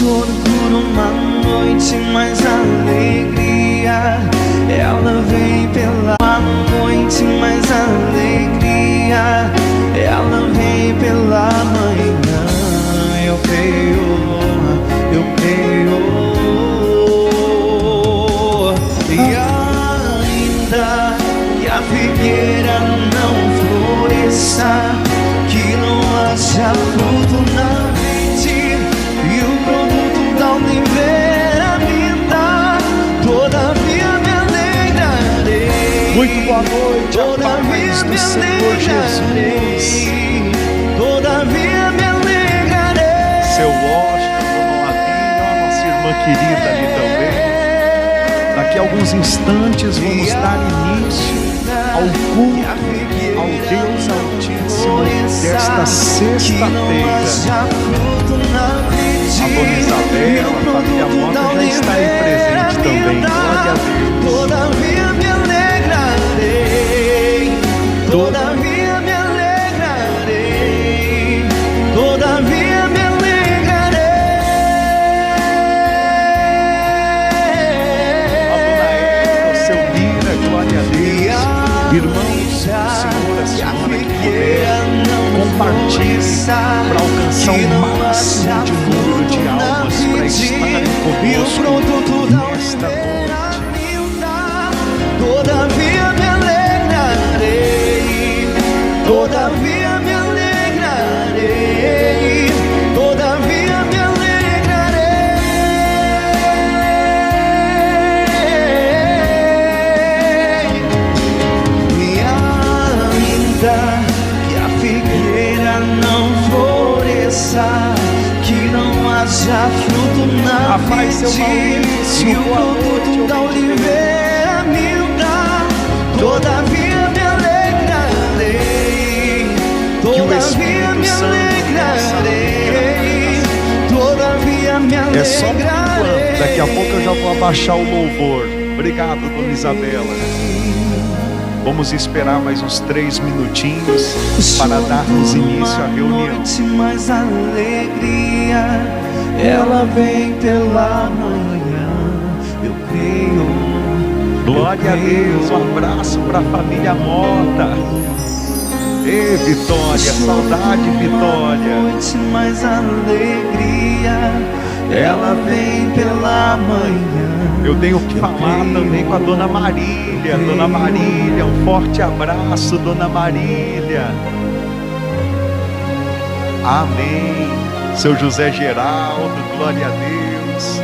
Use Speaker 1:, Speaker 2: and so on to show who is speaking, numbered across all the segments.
Speaker 1: choro por uma noite, mas alegria ela vem pela noite, mas alegria ela vem pela manhã. Eu creio, eu creio. E ainda que a figueira não floresça, que não haja fruto na vide e o produto da oliveira minta, todavia me alegrarei.
Speaker 2: Muito boa noite, a paz do Senhor Jesus.
Speaker 1: Todavia me alegrarei.
Speaker 2: Seu Washington, Dona Lavínia, a nossa irmã querida ali também. Daqui a alguns instantes vamos dar início ao culto ao Deus Altíssimo desta sexta-feira. A Dona Isabel, a família Mota já está aí presente também. Glória a Deus.
Speaker 1: Todavia me alegrarei. Todavia me alegrarei. Todavia me alegrarei.
Speaker 2: A Dona Érica, o seu Lira, glória a Deus. Irmãos, senhoras, senhora que puder, compartilhe para alcançar o máximo de número de almas para estarem conosco nesta noite.
Speaker 1: Todavia me alegrarei. Todavia me alegrarei. Todavia me alegrarei. E ainda que a figueira não floresça, que não haja fruto na vide e o produto da oliveira minta, todavia me alegrarei. Todavia me alegrarei. Todavia me alegrarei.
Speaker 2: É só por enquanto, daqui a pouco eu já vou abaixar o louvor. Obrigado, Dona Isabela. Vamos esperar mais uns 3 minutinhos para darmos início à reunião.
Speaker 1: Mas a alegria ela vem pela manhã. Eu creio.
Speaker 2: Glória a Deus. Um abraço para a família Mota. Ei, Vitória, saudade, Vitória.
Speaker 1: Mas a alegria ela vem pela manhã.
Speaker 2: Eu tenho que falar também com a Dona Marília. Dona Marília, um forte abraço, Dona Marília. Amém. Seu José Geraldo, glória a Deus.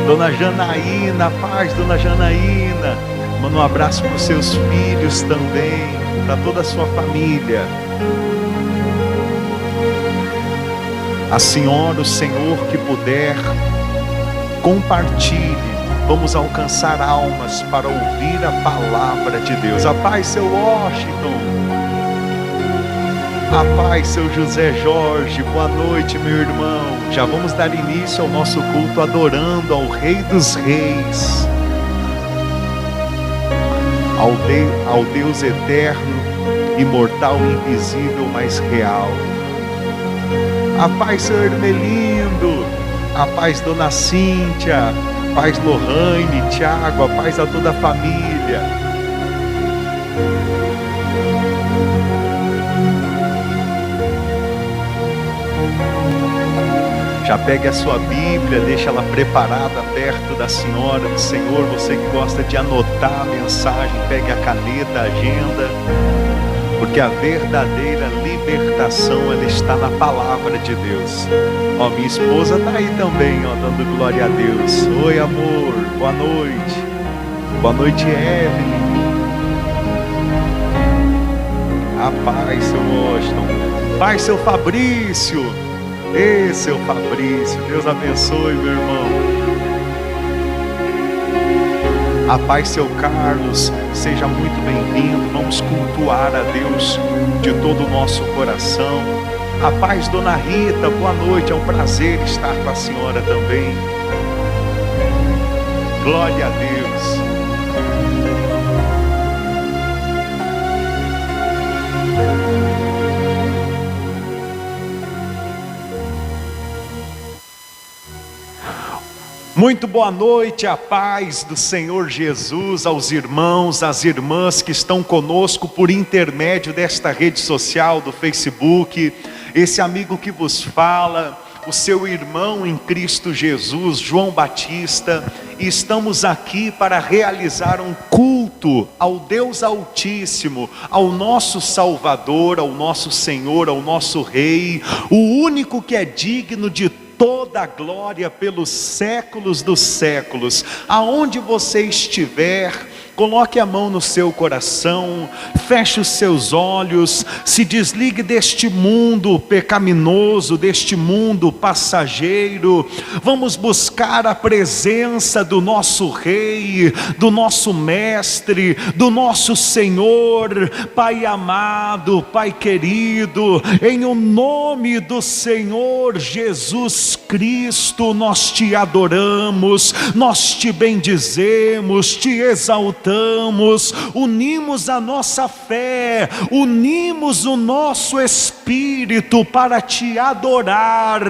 Speaker 2: Dona Janaína, paz, Dona Janaína. Manda um abraço para os seus filhos também, para toda a sua família. A senhora, o senhor que puder, compartilhe. Vamos alcançar almas para ouvir a palavra de Deus. A paz, seu Washington. A paz, seu José Jorge. Boa noite, meu irmão. Já vamos dar início ao nosso culto adorando ao Rei dos Reis, ao Deus eterno, imortal, invisível, mas real. A paz, seu Hermelindo. A paz, Dona Cíntia. Paz, Lohane, Tiago. A paz a toda a família. Já pegue a sua Bíblia, deixa ela preparada perto da senhora, do Senhor. Você que gosta de anotar a mensagem, pegue a caneta, a agenda, porque a verdadeira libertação, ela está na palavra de Deus. Ó, minha esposa está aí também, ó, dando glória a Deus. Oi, amor, boa noite. Boa noite, Evelyn. A paz, seu Washington. Paz, seu Fabrício. Ei, seu Fabrício, Deus abençoe, meu irmão. A paz, seu Carlos, seja muito bem-vindo. Vamos cultuar a Deus de todo o nosso coração. A paz, Dona Rita, boa noite, é um prazer estar com a senhora também. Glória a Deus. Muito boa noite, a paz do Senhor Jesus aos irmãos, às irmãs que estão conosco por intermédio desta rede social do Facebook. Esse amigo que vos fala, o seu irmão em Cristo Jesus, João Batista, e estamos aqui para realizar um culto ao Deus Altíssimo, ao nosso Salvador, ao nosso Senhor, ao nosso Rei, o único que é digno de toda a glória pelos séculos dos séculos. Aonde você estiver, coloque a mão no seu coração, feche os seus olhos, se desligue deste mundo pecaminoso, deste mundo passageiro. Vamos buscar a presença do nosso Rei, do nosso Mestre, do nosso Senhor. Pai amado, Pai querido, em o nome do Senhor Jesus Cristo, nós te adoramos, nós te bendizemos, te exaltamos, unimos a nossa fé, unimos o nosso espírito para te adorar,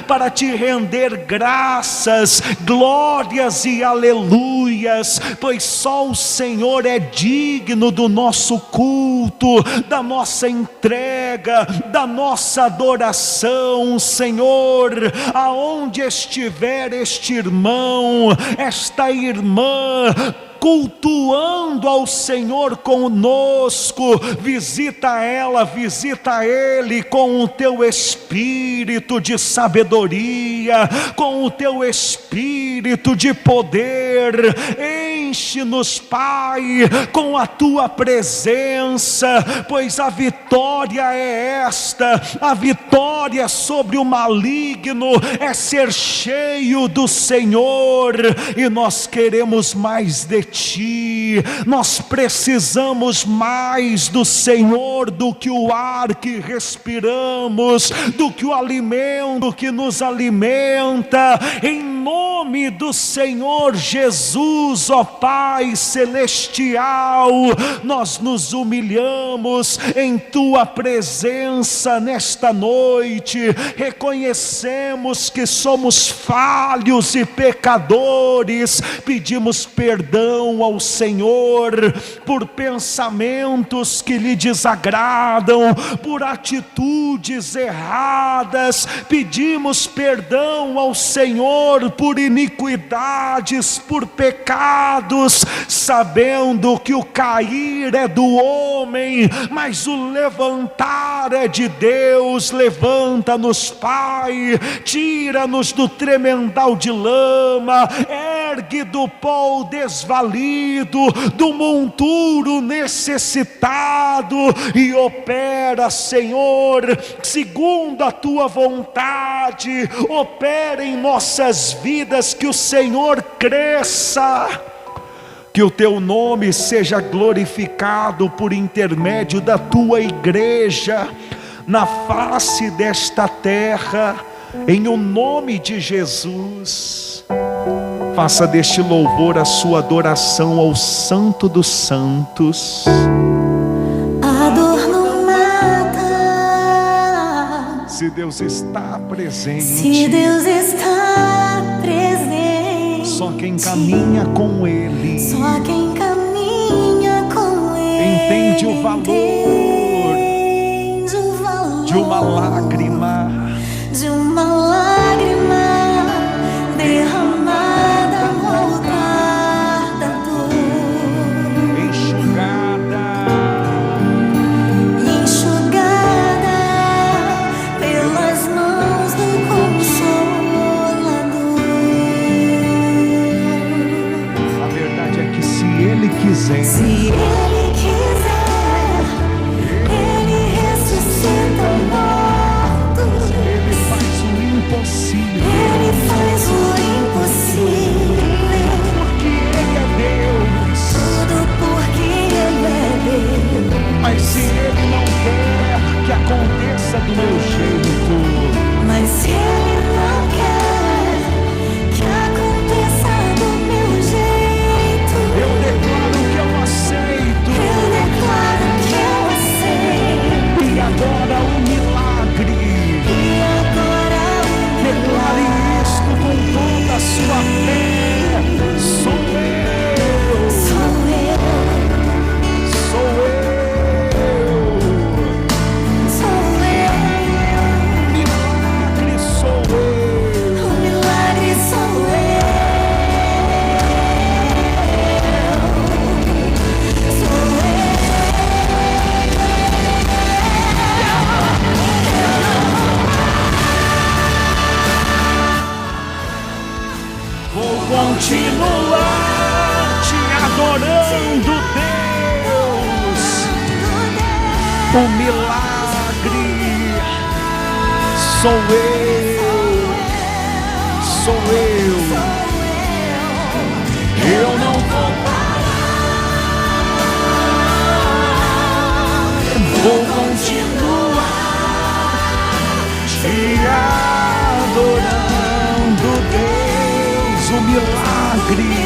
Speaker 2: para te render graças, glórias e aleluias, pois só o Senhor é digno do nosso culto, da nossa entrega, da nossa adoração. Senhor, aonde estiver este irmão, esta irmã, cultuando ao Senhor conosco, visita ela, visita ele com o teu espírito de sabedoria, com o teu espírito de poder. Enche-nos, Pai, com a tua presença, pois a vitória é esta, a vitória sobre o maligno é ser cheio do Senhor, e nós queremos mais de ti, nós precisamos mais do Senhor do que o ar que respiramos, do que o alimento que nos alimenta. Em nome do Senhor Jesus, ó Pai celestial, nós nos humilhamos em tua presença nesta noite, reconhecemos que somos falhos e pecadores, pedimos perdão ao Senhor por pensamentos que lhe desagradam, por atitudes erradas, pedimos perdão ao Senhor por iniquidades, por pecados, sabendo que o cair é do homem, mas o levantar é de Deus. Levanta-nos, Pai, tira-nos do tremendal de lama, ergue do pó desvalido, do monturo necessitado, e opera, Senhor, segundo a tua vontade. Opera em nossas vidas, que o Senhor cresça, que o teu nome seja glorificado por intermédio da tua igreja na face desta terra, em o nome de Jesus. Faça deste louvor a sua adoração ao Santo dos Santos.
Speaker 3: A dor não mata.
Speaker 2: Se Deus está presente,
Speaker 3: se Deus está presente,
Speaker 2: só quem caminha com Ele,
Speaker 3: só quem caminha com Ele,
Speaker 2: entende o valor de uma lágrima,
Speaker 3: derramada no altar da dor,
Speaker 2: enxugada
Speaker 3: pelas mãos do Consolador.
Speaker 2: A verdade é que se Ele quiser,
Speaker 3: Ele ressuscita mortos.
Speaker 2: continuar te adorando, Deus. O milagre sou eu. Eu não vou parar, vou continuar te adorando, Deus. O milagre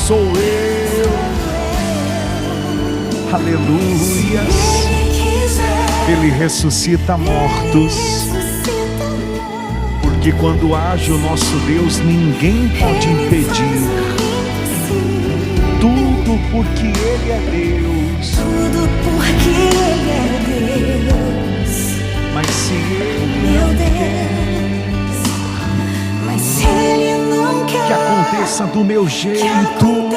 Speaker 2: sou eu. Aleluias. Ele ressuscita mortos, porque quando age o nosso Deus, ninguém pode impedir. Tudo porque Ele é Deus.
Speaker 3: Tudo porque Ele é Deus.
Speaker 2: Mas se Ele
Speaker 3: Meu Deus, mas se Ele não quer
Speaker 2: que aconteça do meu jeito,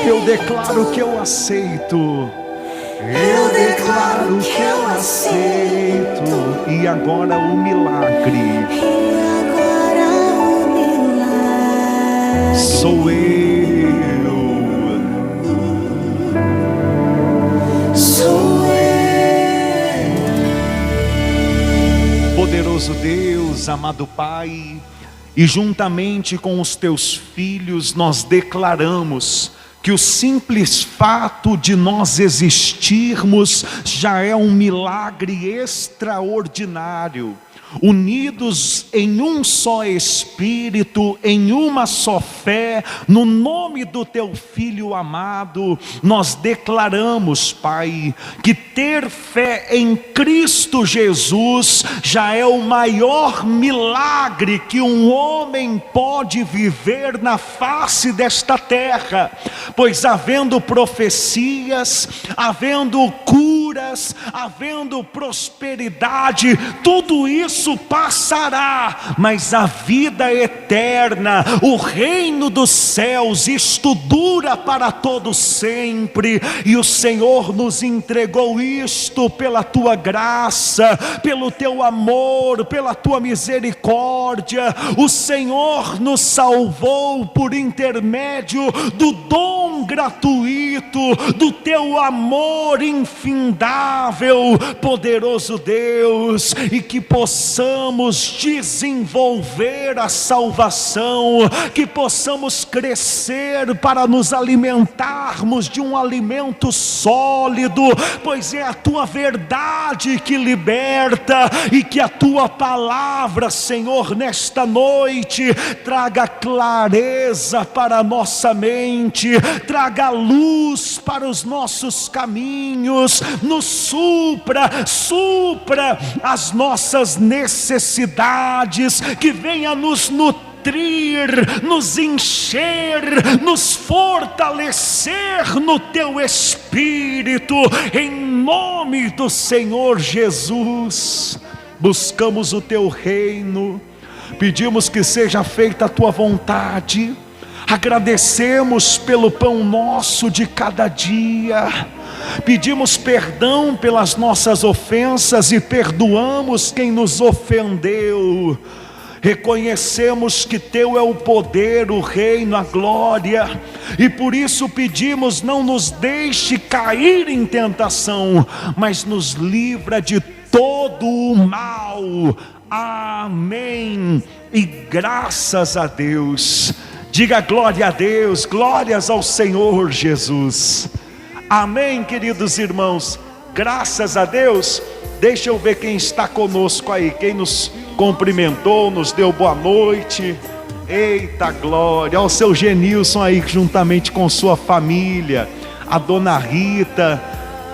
Speaker 2: eu declaro que eu aceito. Eu declaro que eu aceito. E agora o milagre sou eu. Poderoso Deus, amado Pai, e juntamente com os teus filhos nós declaramos que o simples fato de nós existirmos já é um milagre extraordinário. Unidos em um só Espírito, em uma só fé, no nome do Teu Filho amado, nós declaramos, Pai, que ter fé em Cristo Jesus já é o maior milagre que um homem pode viver na face desta terra, pois havendo profecias, havendo curas, havendo prosperidade, tudo isso passará, mas a vida eterna, o reino dos céus, isto dura para todo sempre, e o Senhor nos entregou isto pela Tua graça, pelo Teu amor, pela Tua misericórdia. O Senhor nos salvou por intermédio do dom gratuito, do Teu amor infindável, poderoso Deus, e que possamos desenvolver a salvação, que possamos crescer para nos alimentarmos de um alimento sólido, pois é a Tua verdade que liberta, e que a Tua palavra, Senhor, nesta noite traga clareza para a nossa mente, traga luz para os nossos caminhos, nos supra as nossas necessidades, que venha nos nutrir, nos encher, nos fortalecer no Teu Espírito, em nome do Senhor Jesus. Buscamos o Teu reino, pedimos que seja feita a Tua vontade, agradecemos pelo pão nosso de cada dia, pedimos perdão pelas nossas ofensas e perdoamos quem nos ofendeu. Reconhecemos que Teu é o poder, o reino, a glória, e por isso pedimos: não nos deixe cair em tentação, mas nos livra de todo o mal. Amém. E graças a Deus. Diga glória a Deus, glórias ao Senhor Jesus. Amém, queridos irmãos, graças a Deus. Deixa eu ver quem está conosco aí, quem nos cumprimentou, nos deu boa noite. Eita glória, olha o seu Genilson aí juntamente com sua família, a dona Rita.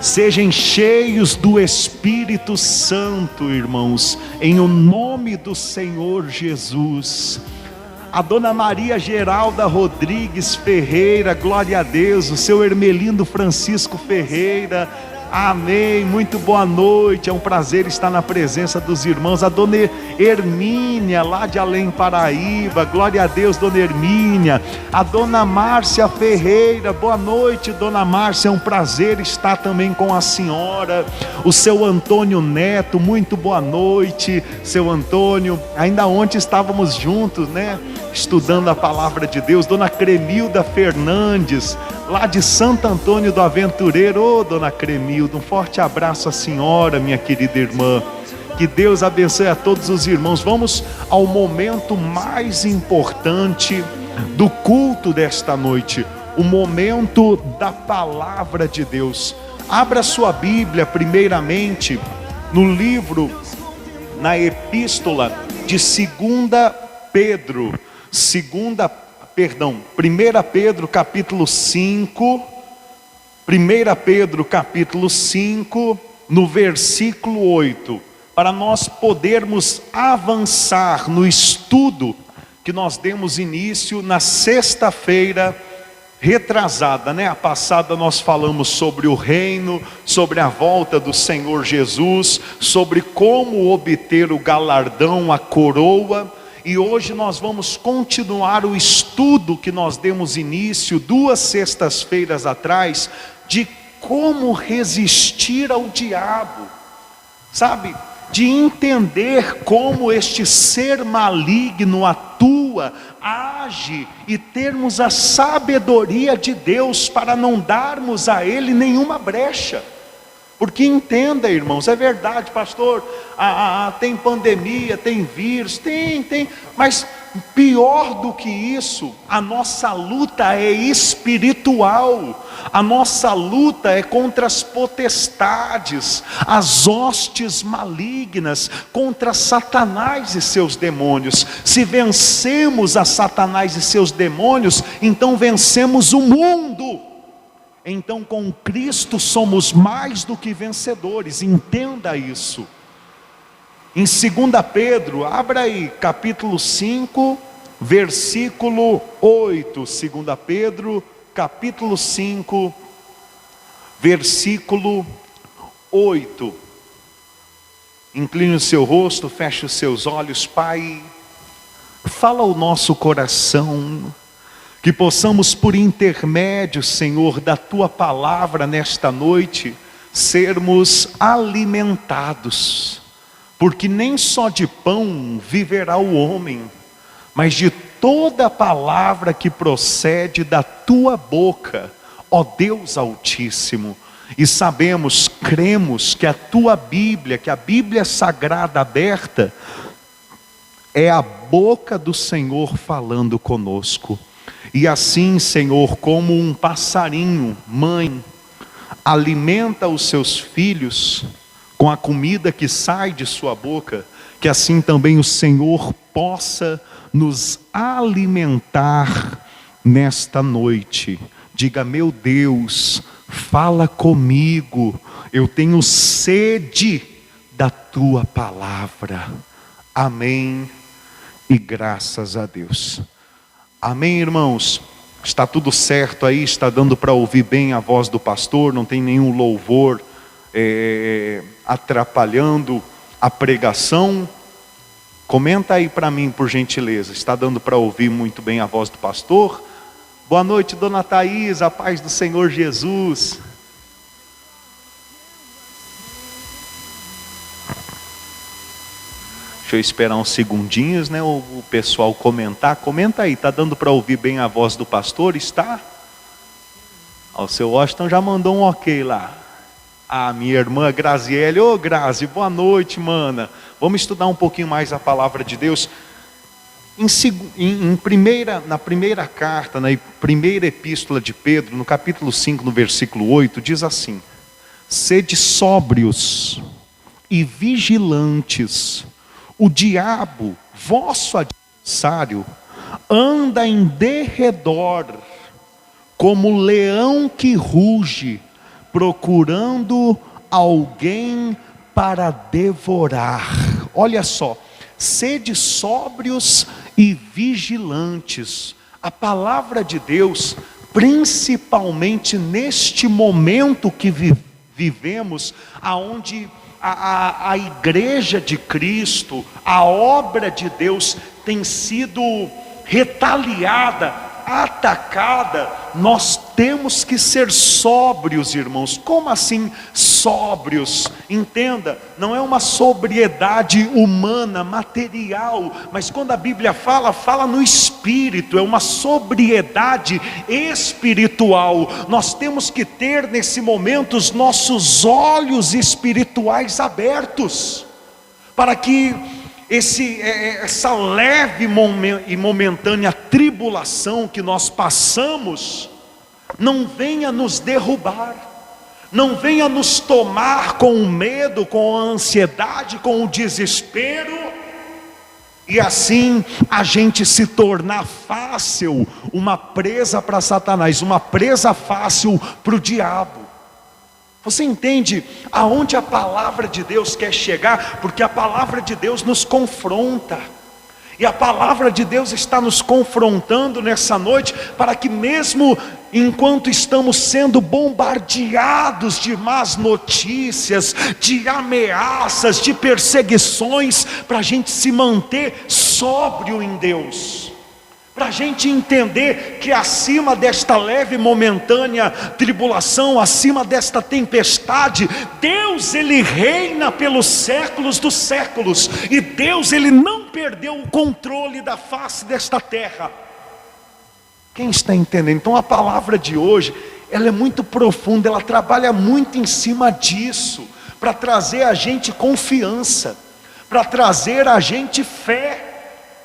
Speaker 2: Sejam cheios do Espírito Santo, irmãos, em o nome do Senhor Jesus. A dona Maria Geralda Rodrigues Ferreira, glória a Deus. O seu Hermelindo Francisco Ferreira, Amém, muito boa noite, é um prazer estar na presença dos irmãos. A dona Hermínia, lá de Além Paraíba, glória a Deus, dona Hermínia. A dona Márcia Ferreira, boa noite, dona Márcia, é um prazer estar também com a senhora. O seu Antônio Neto, muito boa noite, seu Antônio. Ainda ontem estávamos juntos, né, estudando a palavra de Deus. Dona Cremilda Fernandes, lá de Santo Antônio do Aventureiro. Ô, dona Cremilda, um forte abraço à senhora, minha querida irmã. Que Deus abençoe a todos os irmãos. Vamos ao momento mais importante do culto desta noite, o momento da palavra de Deus. Abra sua Bíblia primeiramente no livro, na epístola de 1 Pedro capítulo 5, 1 Pedro capítulo 5, no versículo 8, para nós podermos avançar no estudo que nós demos início na sexta-feira retrasada, né? A passada nós falamos sobre o reino, sobre a volta do Senhor Jesus, sobre como obter o galardão, a coroa. E hoje nós vamos continuar o estudo que nós demos início 2 sextas-feiras atrás, de como resistir ao diabo, sabe? De entender como este ser maligno atua, age, e termos a sabedoria de Deus para não darmos a ele nenhuma brecha. Porque entenda, irmãos, é verdade, pastor, tem pandemia, tem vírus, tem, mas pior do que isso, a nossa luta é espiritual. A nossa luta é contra as potestades, as hostes malignas, contra Satanás e seus demônios. Se vencemos a Satanás e seus demônios, então vencemos o mundo. Então com Cristo somos mais do que vencedores, entenda isso. Em 2 Pedro, abra aí, capítulo 5, versículo 8, 2 Pedro, capítulo 5, versículo 8. Incline o seu rosto, feche os seus olhos. Pai, fala ao nosso coração, que possamos por intermédio, Senhor, da Tua palavra nesta noite, sermos alimentados, porque nem só de pão viverá o homem, mas de toda a palavra que procede da Tua boca, ó Deus Altíssimo. E sabemos, cremos que a Tua Bíblia, que a Bíblia Sagrada aberta, é a boca do Senhor falando conosco. E assim, Senhor, como um passarinho, mãe, alimenta os seus filhos com a comida que sai de sua boca, que assim também o Senhor possa nos alimentar nesta noite. Diga: meu Deus, fala comigo, eu tenho sede da Tua palavra. Amém e graças a Deus. Amém, irmãos? Está tudo certo aí? Está dando para ouvir bem a voz do pastor? Não tem nenhum louvor atrapalhando a pregação? Comenta aí para mim, por gentileza. Está dando para ouvir muito bem a voz do pastor? Boa noite, dona Thaís, a paz do Senhor Jesus. Deixa eu esperar uns segundinhos, né? O pessoal comentar. Comenta aí, está dando para ouvir bem a voz do pastor? Está? O seu Washington já mandou um ok lá. A minha irmã Graziele, ô Grazi, boa noite, mana. Vamos estudar um pouquinho mais a palavra de Deus. Na primeira carta, na primeira epístola de Pedro, no capítulo 5, no versículo 8, diz assim: sede sóbrios e vigilantes. O diabo, vosso adversário, anda em derredor, como leão que ruge, procurando alguém para devorar. Olha só, sede sóbrios e vigilantes. A palavra de Deus, principalmente neste momento que vivemos, aonde a igreja de Cristo, a obra de Deus tem sido retaliada, atacada. Nós temos que ser sóbrios, irmãos. Como assim sóbrios? Entenda, não é uma sobriedade humana, material, mas quando a Bíblia fala no espírito, é uma sobriedade espiritual. Nós temos que ter nesse momento os nossos olhos espirituais abertos, para que essa leve e momentânea tribulação que nós passamos não venha nos derrubar, não venha nos tomar com o medo, com a ansiedade, com o desespero, e assim a gente se tornar fácil, uma presa para Satanás, uma presa fácil para o diabo. Você entende aonde a palavra de Deus quer chegar? Porque a palavra de Deus nos confronta, e a palavra de Deus está nos confrontando nessa noite, para que mesmo enquanto estamos sendo bombardeados de más notícias, de ameaças, de perseguições, para a gente se manter sóbrio em Deus, para a gente entender que acima desta leve e momentânea tribulação, acima desta tempestade, Deus ele reina pelos séculos dos séculos, e Deus ele não perdeu o controle da face desta terra. Quem está entendendo? Então a palavra de hoje, ela é muito profunda, ela trabalha muito em cima disso, para trazer a gente confiança, para trazer a gente fé.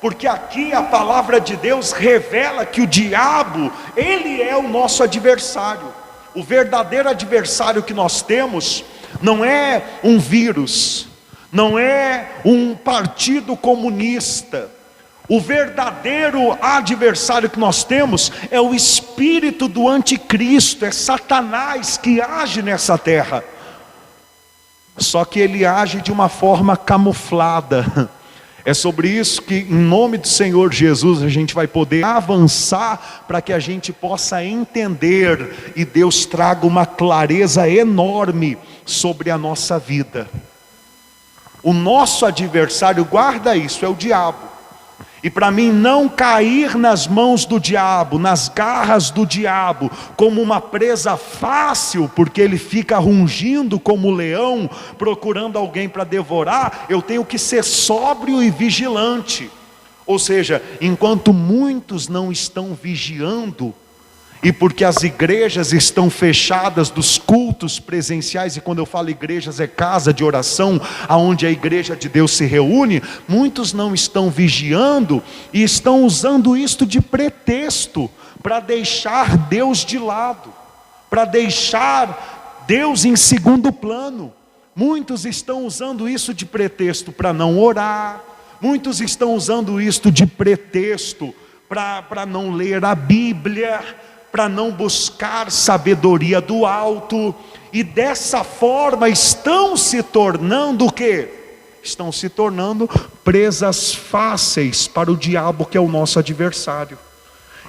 Speaker 2: Porque aqui a palavra de Deus revela que o diabo, ele é o nosso adversário. O verdadeiro adversário que nós temos não é um vírus, não é um partido comunista. O verdadeiro adversário que nós temos é o espírito do anticristo, é Satanás que age nessa terra. Só que ele age de uma forma camuflada. É sobre isso que, em nome do Senhor Jesus, a gente vai poder avançar, para que a gente possa entender, e Deus traga uma clareza enorme sobre a nossa vida. O nosso adversário, guarda isso, é o diabo. E para mim não cair nas mãos do diabo, nas garras do diabo, como uma presa fácil, porque ele fica rungindo como leão, procurando alguém para devorar, eu tenho que ser sóbrio e vigilante. Ou seja, enquanto muitos não estão vigiando, e porque as igrejas estão fechadas dos cultos presenciais, e quando eu falo igrejas é casa de oração, aonde a igreja de Deus se reúne, muitos não estão vigiando, e estão usando isto de pretexto, para deixar Deus de lado, para deixar Deus em segundo plano. Muitos estão usando isso de pretexto para não orar, muitos estão usando isto de pretexto para não ler a Bíblia, para não buscar sabedoria do alto, e dessa forma estão se tornando o quê? Estão se tornando presas fáceis para o diabo, que é o nosso adversário.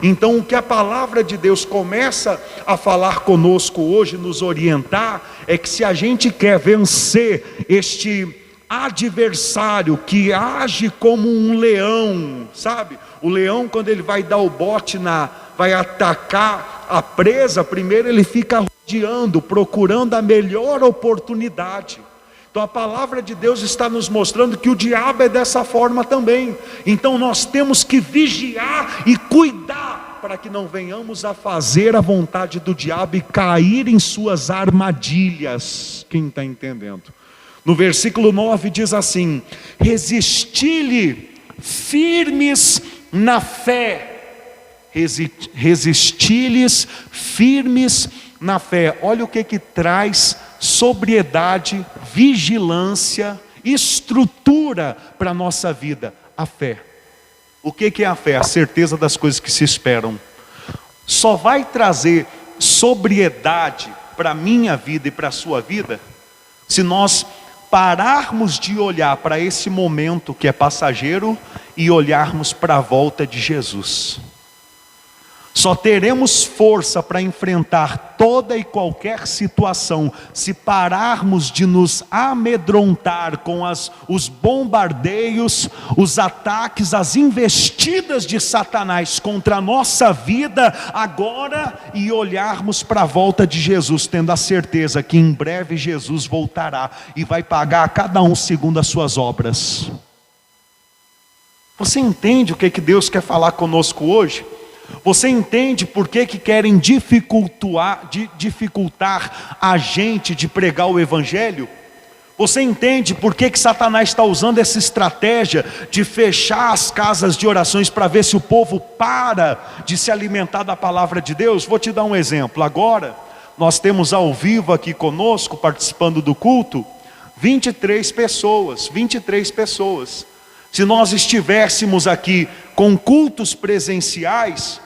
Speaker 2: Então o que a palavra de Deus começa a falar conosco hoje, nos orientar, é que se a gente quer vencer este adversário que age como um leão, sabe? O leão, quando ele vai dar o bote vai atacar a presa, primeiro ele fica rodeando, procurando a melhor oportunidade. Então a palavra de Deus está nos mostrando que o diabo é dessa forma também. Então nós temos que vigiar e cuidar, para que não venhamos a fazer a vontade do diabo e cair em suas armadilhas. Quem está entendendo? No versículo 9 diz assim: resisti-lhe firmes na fé. Resisti-lhes firmes na fé. Olha o que traz sobriedade, vigilância, estrutura para a nossa vida. A fé. O que é a fé? A certeza das coisas que se esperam. Só vai trazer sobriedade para a minha vida e para a sua vida se nós pararmos de olhar para esse momento que é passageiro e olharmos para a volta de Jesus. Só teremos força para enfrentar toda e qualquer situação se pararmos de nos amedrontar com os bombardeios, os ataques, as investidas de Satanás contra a nossa vida agora e olharmos para a volta de Jesus, tendo a certeza que em breve Jesus voltará e vai pagar a cada um segundo as suas obras. Você entende o que Deus quer falar conosco hoje? Você entende por que querem dificultar a gente de pregar o Evangelho? Você entende por que Satanás está usando essa estratégia de fechar as casas de orações para ver se o povo para de se alimentar da palavra de Deus? Vou te dar um exemplo. Agora, nós temos ao vivo aqui conosco, participando do culto, 23 pessoas. Se nós estivéssemos aqui com cultos presenciais,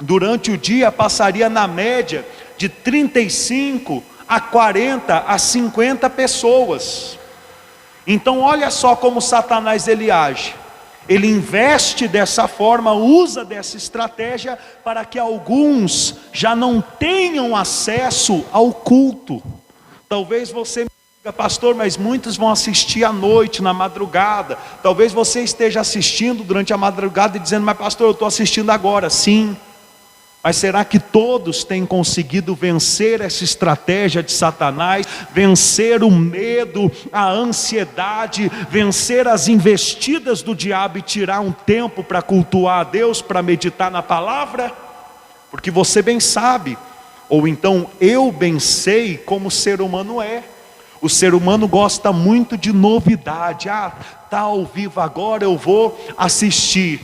Speaker 2: durante o dia passaria na média de 35 a 40 a 50 pessoas. Então olha só como Satanás ele age. Ele investe dessa forma, usa dessa estratégia para que alguns já não tenham acesso ao culto. Talvez você pastor, mas muitos vão assistir à noite, na madrugada. Talvez você esteja assistindo durante a madrugada e dizendo, mas pastor, eu estou assistindo agora. Sim, mas será que todos têm conseguido vencer essa estratégia de Satanás? Vencer o medo, a ansiedade, vencer as investidas do diabo e tirar um tempo para cultuar a Deus, para meditar na palavra? Porque você bem sabe, ou então eu bem sei como o ser humano é. O ser humano gosta muito de novidade. Está ao vivo agora, eu vou assistir.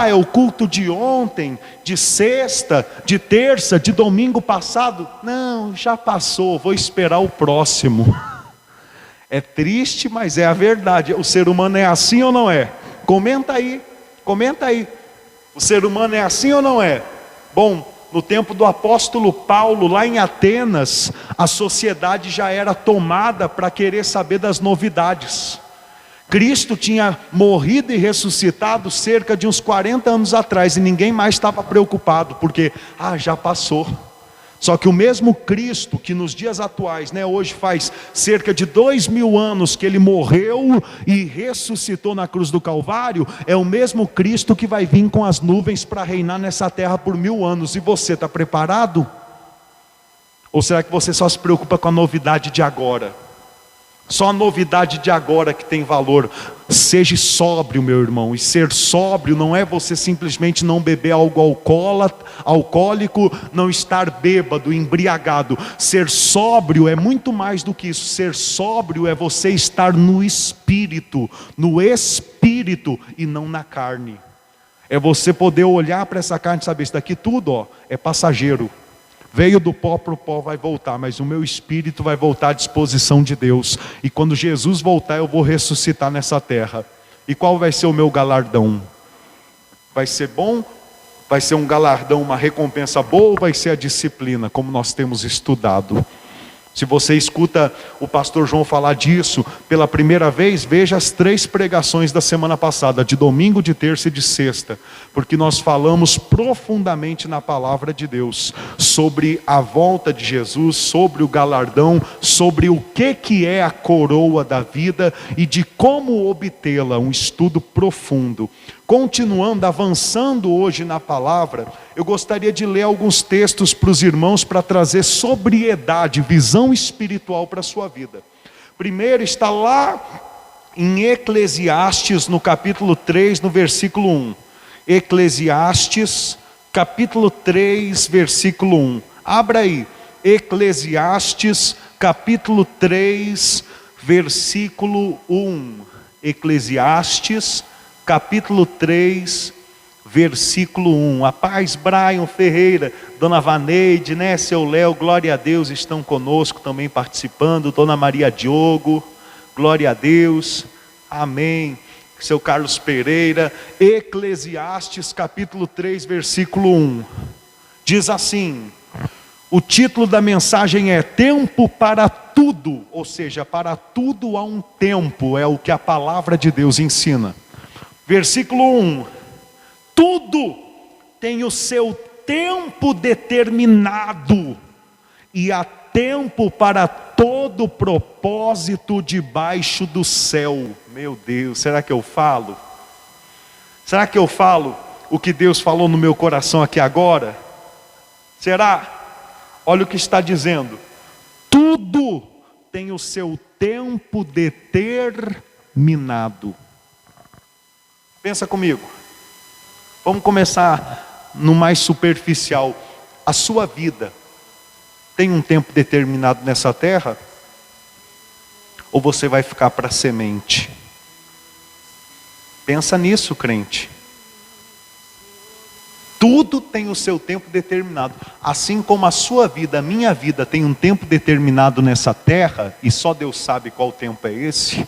Speaker 2: É o culto de ontem, de sexta, de terça, de domingo passado. Não, já passou, vou esperar o próximo. É triste, mas é a verdade. O ser humano é assim ou não é? Comenta aí. O ser humano é assim ou não é? Bom, no tempo do apóstolo Paulo, lá em Atenas, a sociedade já era tomada para querer saber das novidades. Cristo tinha morrido e ressuscitado cerca de uns 40 anos atrás, e ninguém mais estava preocupado, porque, já passou. Só que o mesmo Cristo, que nos dias atuais, hoje faz cerca de 2000 anos que ele morreu e ressuscitou na cruz do Calvário, é o mesmo Cristo que vai vir com as nuvens para reinar nessa terra por 1000 anos. E você está preparado? Ou será que você só se preocupa com a novidade de agora? Só a novidade de agora que tem valor. Seja sóbrio, meu irmão. E ser sóbrio não é você simplesmente não beber algo alcoólico, não estar bêbado, embriagado. Ser sóbrio é muito mais do que isso. Ser sóbrio é você estar no espírito e não na carne. É você poder olhar para essa carne e saber, isso daqui tudo é passageiro. Veio do pó para o pó, vai voltar, mas o meu espírito vai voltar à disposição de Deus. E quando Jesus voltar, eu vou ressuscitar nessa terra. E qual vai ser o meu galardão? Vai ser bom? Vai ser um galardão, uma recompensa boa, ou vai ser a disciplina, como nós temos estudado? Se você escuta o pastor João falar disso pela primeira vez, veja as 3 pregações da semana passada, de domingo, de terça e de sexta, porque nós falamos profundamente na palavra de Deus, sobre a volta de Jesus, sobre o galardão, sobre o que é a coroa da vida e de como obtê-la, um estudo profundo. Continuando, avançando hoje na palavra, eu gostaria de ler alguns textos para os irmãos para trazer sobriedade, visão espiritual para a sua vida. Primeiro está lá em Eclesiastes, no capítulo 3, no versículo 1. Eclesiastes, capítulo 3, versículo 1. Abra aí, Eclesiastes, capítulo 3, versículo 1. Eclesiastes, capítulo 3, versículo 1. A paz, Brian Ferreira, Dona Vaneide, seu Léo, glória a Deus, estão conosco também participando. Dona Maria Diogo, glória a Deus, amém. Seu Carlos Pereira. Eclesiastes capítulo 3, versículo 1. Diz assim, o título da mensagem é Tempo para Tudo, ou seja, para tudo há um tempo, é o que a palavra de Deus ensina. Versículo 1, tudo tem o seu tempo determinado, e há tempo para todo propósito debaixo do céu. Meu Deus, será que eu falo? Será que eu falo o que Deus falou no meu coração aqui agora? Será? Olha o que está dizendo: tudo tem o seu tempo determinado. Pensa comigo. Vamos começar no mais superficial. A sua vida tem um tempo determinado nessa terra? Ou você vai ficar para semente? Pensa nisso, crente. Tudo tem o seu tempo determinado. Assim como a sua vida, a minha vida tem um tempo determinado nessa terra, e só Deus sabe qual tempo é esse,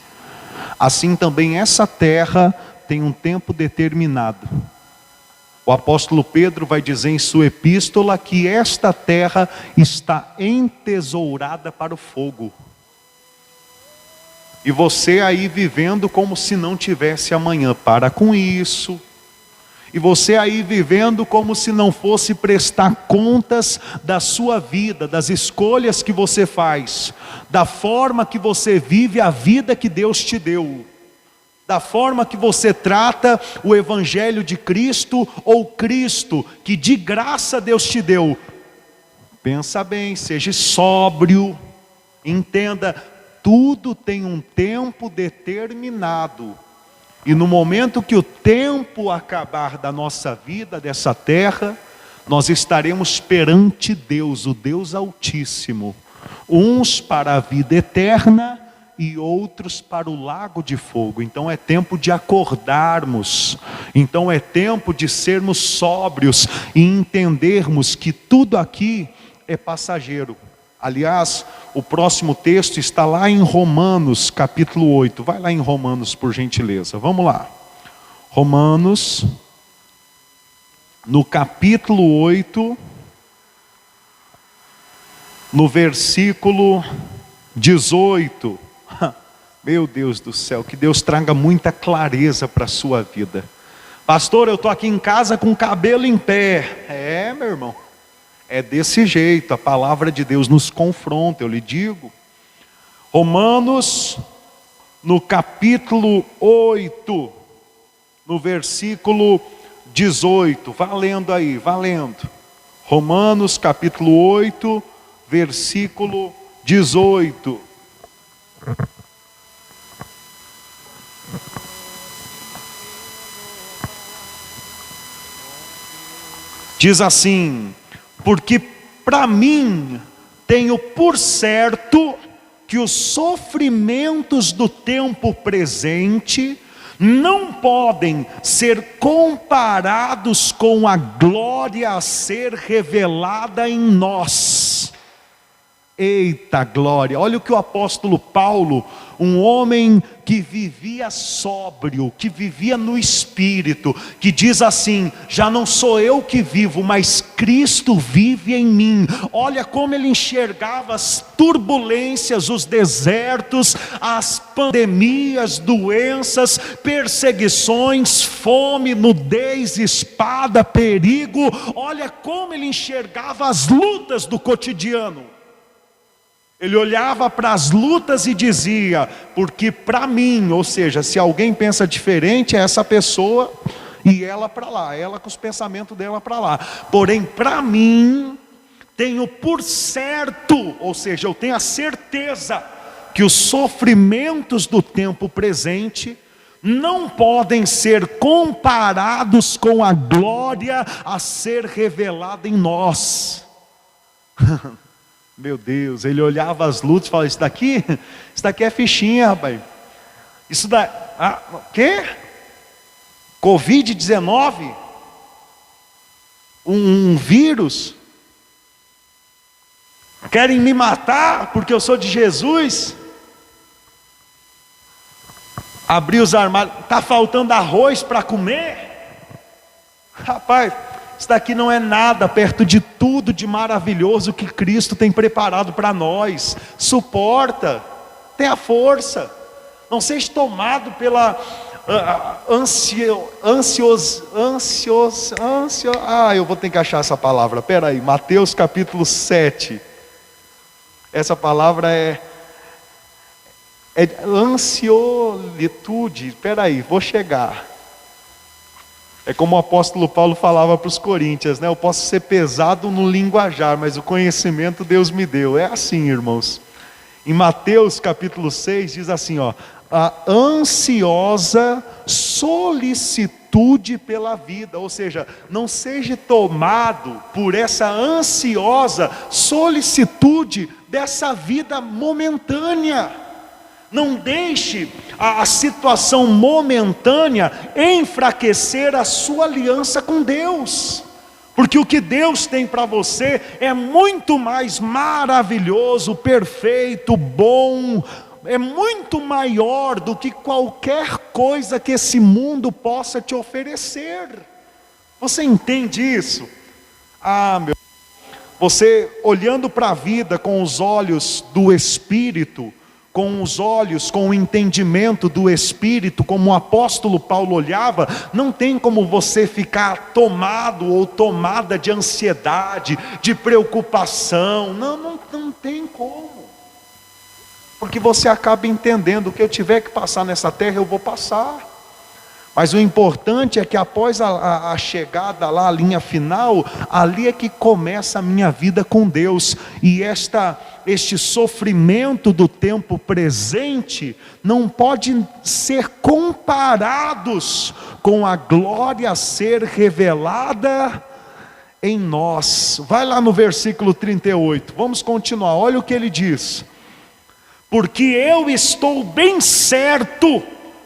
Speaker 2: assim também essa terra tem um tempo determinado. O apóstolo Pedro vai dizer em sua epístola que esta terra está entesourada para o fogo. E você aí vivendo como se não tivesse amanhã. Para com isso. E você aí vivendo como se não fosse prestar contas da sua vida, das escolhas que você faz, da forma que você vive a vida que Deus te deu, da forma que você trata o Evangelho de Cristo, ou Cristo, que de graça Deus te deu. Pensa bem, seja sóbrio, entenda, tudo tem um tempo determinado. E no momento que o tempo acabar da nossa vida, dessa terra, nós estaremos perante Deus, o Deus Altíssimo, uns para a vida eterna e outros para o lago de fogo. Então é tempo de acordarmos, então é tempo de sermos sóbrios e entendermos que tudo aqui é passageiro. Aliás, o próximo texto está lá em Romanos, capítulo 8. Vai lá em Romanos, por gentileza. Vamos lá. Romanos, no capítulo 8, no versículo 18. Meu Deus do céu, que Deus traga muita clareza para a sua vida. Pastor, eu estou aqui em casa com o cabelo em pé. É, meu irmão. É desse jeito, a palavra de Deus nos confronta, eu lhe digo. Romanos, no capítulo 8, no versículo 18, valendo aí, valendo. Romanos, capítulo 8, versículo 18. Diz assim: porque para mim tenho por certo que os sofrimentos do tempo presente não podem ser comparados com a glória a ser revelada em nós. Eita glória, olha o que o apóstolo Paulo, um homem que vivia sóbrio, que vivia no Espírito, que diz assim: já não sou eu que vivo, mas Cristo vive em mim. Olha como ele enxergava as turbulências, os desertos, as pandemias, doenças, perseguições, fome, nudez, espada, perigo. Olha como ele enxergava as lutas do cotidiano. Ele olhava para as lutas e dizia: porque para mim, ou seja, se alguém pensa diferente, é essa pessoa e ela para lá, ela com os pensamentos dela para lá. Porém, para mim, tenho por certo, ou seja, eu tenho a certeza que os sofrimentos do tempo presente não podem ser comparados com a glória a ser revelada em nós. Meu Deus, ele olhava as lutas e falava: isso daqui é fichinha, rapaz. Isso o quê? Covid-19? Um vírus? Querem me matar porque eu sou de Jesus? Abrir os armários, está faltando arroz para comer? Rapaz, isso daqui não é nada perto de tudo de maravilhoso que Cristo tem preparado para nós. Suporta, tenha força, não seja tomado pela eu vou ter que achar essa palavra, peraí, Mateus capítulo 7, essa palavra é ansiolitude, peraí, vou chegar. É como o apóstolo Paulo falava para os coríntios, né? Eu posso ser pesado no linguajar, mas o conhecimento Deus me deu. É assim, irmãos. Em Mateus capítulo 6 diz assim, ó: a ansiosa solicitude pela vida, ou seja, não seja tomado por essa ansiosa solicitude dessa vida momentânea. Não deixe a situação momentânea enfraquecer a sua aliança com Deus. Porque o que Deus tem para você é muito mais maravilhoso, perfeito, bom, é muito maior do que qualquer coisa que esse mundo possa te oferecer. Você entende isso? Você olhando para a vida com os olhos do Espírito, com os olhos, com o entendimento do Espírito, como o apóstolo Paulo olhava, não tem como você ficar tomado ou tomada de ansiedade, de preocupação, não tem como, porque você acaba entendendo: o que eu tiver que passar nessa terra, eu vou passar. Mas o importante é que após a chegada lá, a linha final, ali é que começa a minha vida com Deus. E este sofrimento do tempo presente não pode ser comparados com a glória a ser revelada em nós. Vai lá no versículo 38, vamos continuar, olha o que ele diz: porque eu estou bem certo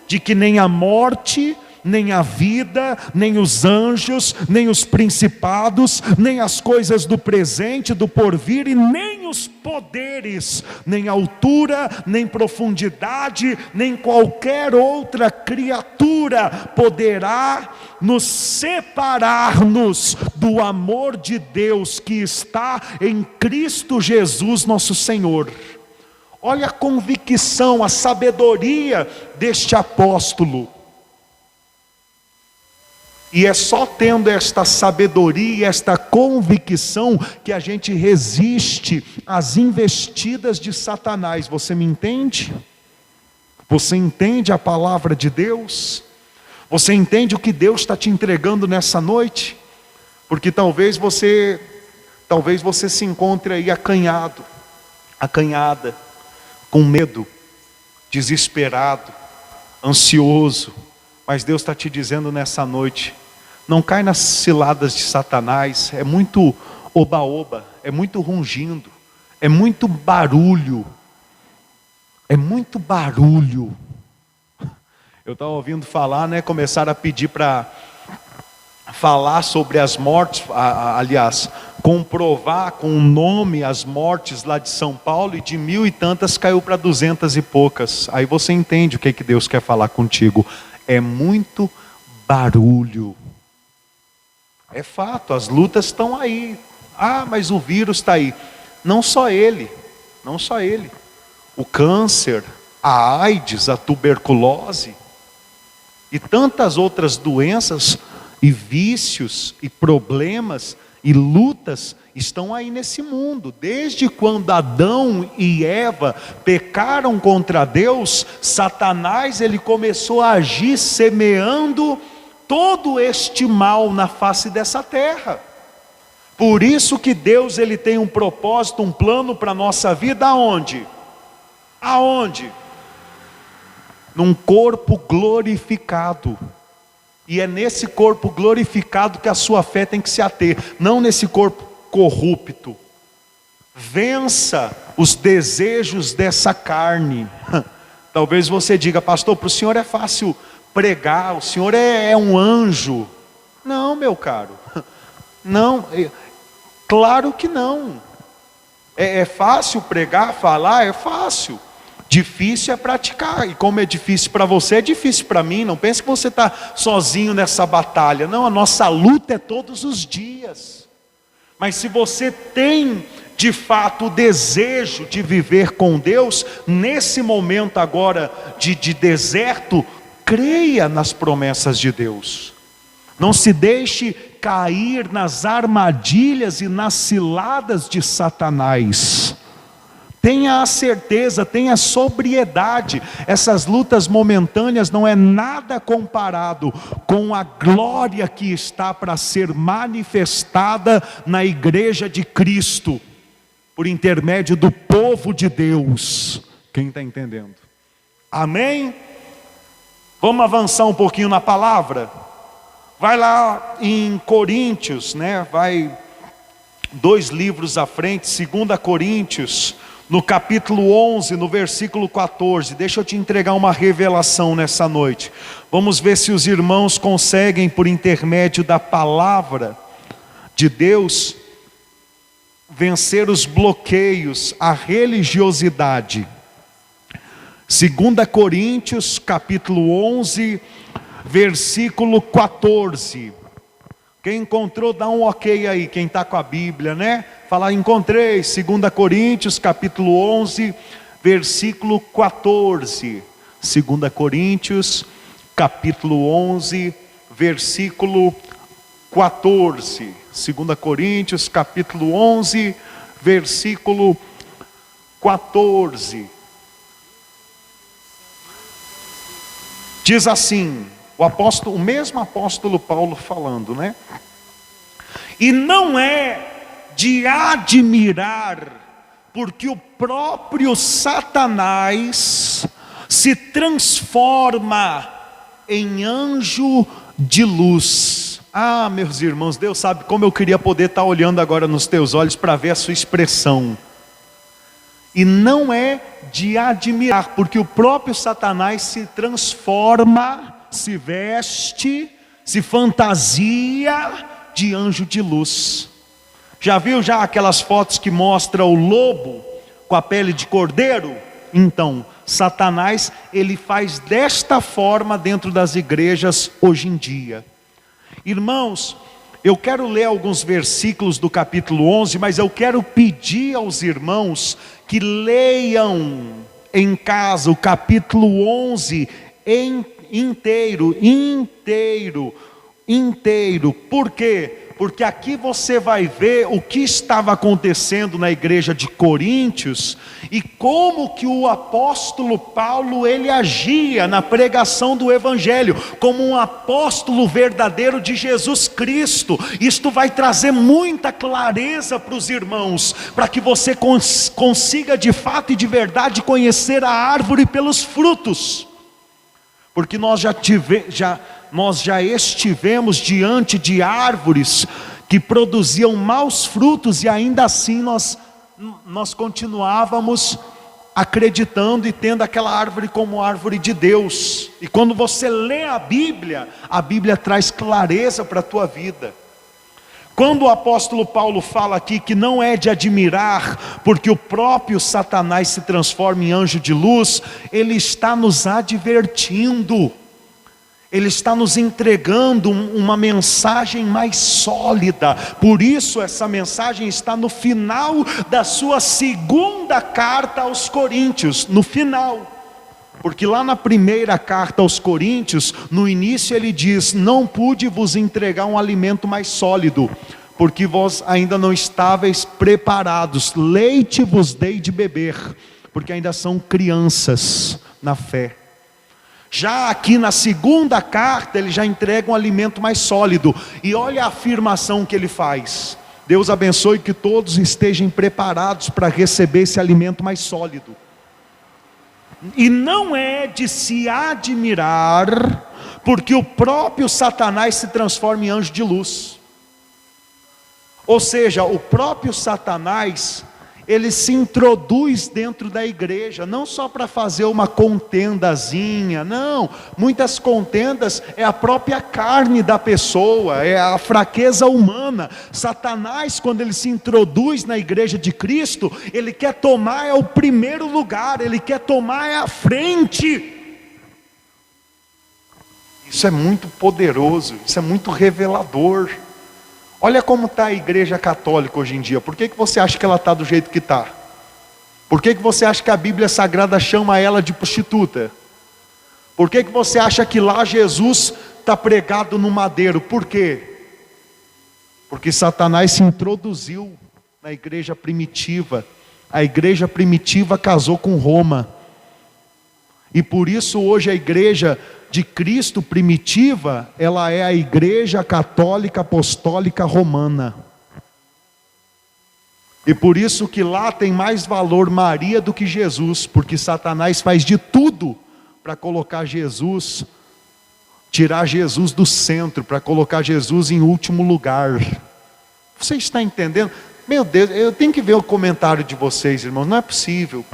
Speaker 2: de que nem a morte, nem a vida, nem os anjos, nem os principados, nem as coisas do presente, do porvir, e nem os poderes, nem altura, nem profundidade, nem qualquer outra criatura poderá nos separar-nos do amor de Deus que está em Cristo Jesus nosso Senhor. Olha a convicção, a sabedoria deste apóstolo. E é só tendo esta sabedoria, esta convicção, que a gente resiste às investidas de Satanás. Você me entende? Você entende a palavra de Deus? Você entende o que Deus está te entregando nessa noite? Porque talvez você se encontre aí acanhado, acanhada, com medo, desesperado, ansioso. Mas Deus está te dizendo nessa noite: não cai nas ciladas de Satanás. É muito oba-oba, é muito rungindo, é muito barulho. É muito barulho. Eu estava ouvindo falar, né? Começaram a pedir para falar sobre as mortes, aliás, comprovar com o nome as mortes lá de São Paulo, e de 1000 e tantas caiu para 200 e poucas. Aí você entende o que Deus quer falar contigo. É muito barulho. É fato, as lutas estão aí. Mas o vírus está aí. Não só ele, não só ele. O câncer, a AIDS, a tuberculose e tantas outras doenças e vícios e problemas e lutas estão aí nesse mundo. Desde quando Adão e Eva pecaram contra Deus, Satanás ele começou a agir semeando todo este mal na face dessa terra. Por isso que Deus ele tem um propósito, um plano para a nossa vida. Aonde? Aonde? Num corpo glorificado. E é nesse corpo glorificado que a sua fé tem que se ater, não nesse corpo corrupto. Vença os desejos dessa carne. Talvez você diga: pastor, para o senhor é fácil pregar, o senhor é um anjo. Não, meu caro, não, claro que não. É fácil pregar, falar, é fácil. Difícil é praticar, e como é difícil para você, é difícil para mim. Não pense que você está sozinho nessa batalha. Não, a nossa luta é todos os dias. Mas se você tem de fato o desejo de viver com Deus, nesse momento agora de deserto, creia nas promessas de Deus. Não se deixe cair nas armadilhas e nas ciladas de Satanás. Tenha a certeza, tenha a sobriedade. Essas lutas momentâneas não é nada comparado com a glória que está para ser manifestada na igreja de Cristo, por intermédio do povo de Deus. Quem está entendendo? Amém? Vamos avançar um pouquinho na palavra? Vai lá em Coríntios, né? Vai 2 livros à frente, 2 Coríntios, no capítulo 11, no versículo 14. Deixa eu te entregar uma revelação nessa noite. Vamos ver se os irmãos conseguem, por intermédio da palavra de Deus, vencer os bloqueios à religiosidade. 2 Coríntios, capítulo 11, versículo 14. Quem encontrou, dá um ok aí, quem está com a Bíblia, né? Fala, encontrei. 2 Coríntios, capítulo 11, versículo 14. 2 Coríntios, capítulo 11, versículo 14. 2 Coríntios, capítulo 11, versículo 14. Diz assim, o mesmo apóstolo Paulo falando, né? E não é de admirar, porque o próprio Satanás se transforma em anjo de luz. Ah, meus irmãos, Deus sabe como eu queria poder estar olhando agora nos teus olhos para ver a sua expressão. E não é de admirar, porque o próprio Satanás se transforma, se veste, se fantasia de anjo de luz. Já viu aquelas fotos que mostram o lobo com a pele de cordeiro? Então, Satanás, ele faz desta forma dentro das igrejas hoje em dia. Irmãos, eu quero ler alguns versículos do capítulo 11, mas eu quero pedir aos irmãos que leiam em casa o capítulo 11 inteiro. Por quê? Porque aqui você vai ver o que estava acontecendo na igreja de Coríntios e como que o apóstolo Paulo, ele agia na pregação do evangelho, como um apóstolo verdadeiro de Jesus Cristo. Isto vai trazer muita clareza para os irmãos, para que você consiga de fato e de verdade conhecer a árvore pelos frutos. Porque nós já estivemos diante de árvores que produziam maus frutos e ainda assim nós continuávamos acreditando e tendo aquela árvore como árvore de Deus. E quando você lê a Bíblia traz clareza para a tua vida. Quando o apóstolo Paulo fala aqui que não é de admirar, porque o próprio Satanás se transforma em anjo de luz, ele está nos advertindo. Ele está nos entregando uma mensagem mais sólida. Por isso essa mensagem está no final da sua 2ª carta aos Coríntios. No final. Porque lá na 1ª carta aos Coríntios, no início ele diz: não pude vos entregar um alimento mais sólido, porque vós ainda não estáveis preparados. Leite vos dei de beber, porque ainda são crianças na fé. Já aqui na 2ª carta, ele já entrega um alimento mais sólido. E olha a afirmação que ele faz: Deus abençoe que todos estejam preparados para receber esse alimento mais sólido. E não é de se admirar, porque o próprio Satanás se transforma em anjo de luz. Ou seja, o próprio Satanás, ele se introduz dentro da igreja, não só para fazer uma contendazinha, não. Muitas contendas é a própria carne da pessoa, é a fraqueza humana. Satanás, quando ele se introduz na igreja de Cristo, ele quer tomar o primeiro lugar, ele quer tomar a frente. Isso é muito poderoso, isso é muito revelador. Olha como está a igreja católica hoje em dia. Por que você acha que ela está do jeito que está? Por que você acha que a Bíblia Sagrada chama ela de prostituta? Por que você acha que lá Jesus está pregado no madeiro? Por quê? Porque Satanás se introduziu na igreja primitiva. A igreja primitiva casou com Roma. E por isso hoje a igreja de Cristo primitiva, ela é a igreja católica apostólica romana. E por isso que lá tem mais valor Maria do que Jesus, porque Satanás faz de tudo para colocar Jesus, tirar Jesus do centro, para colocar Jesus em último lugar. Você está entendendo? Meu Deus, eu tenho que ver o comentário de vocês, irmãos. Não é possível.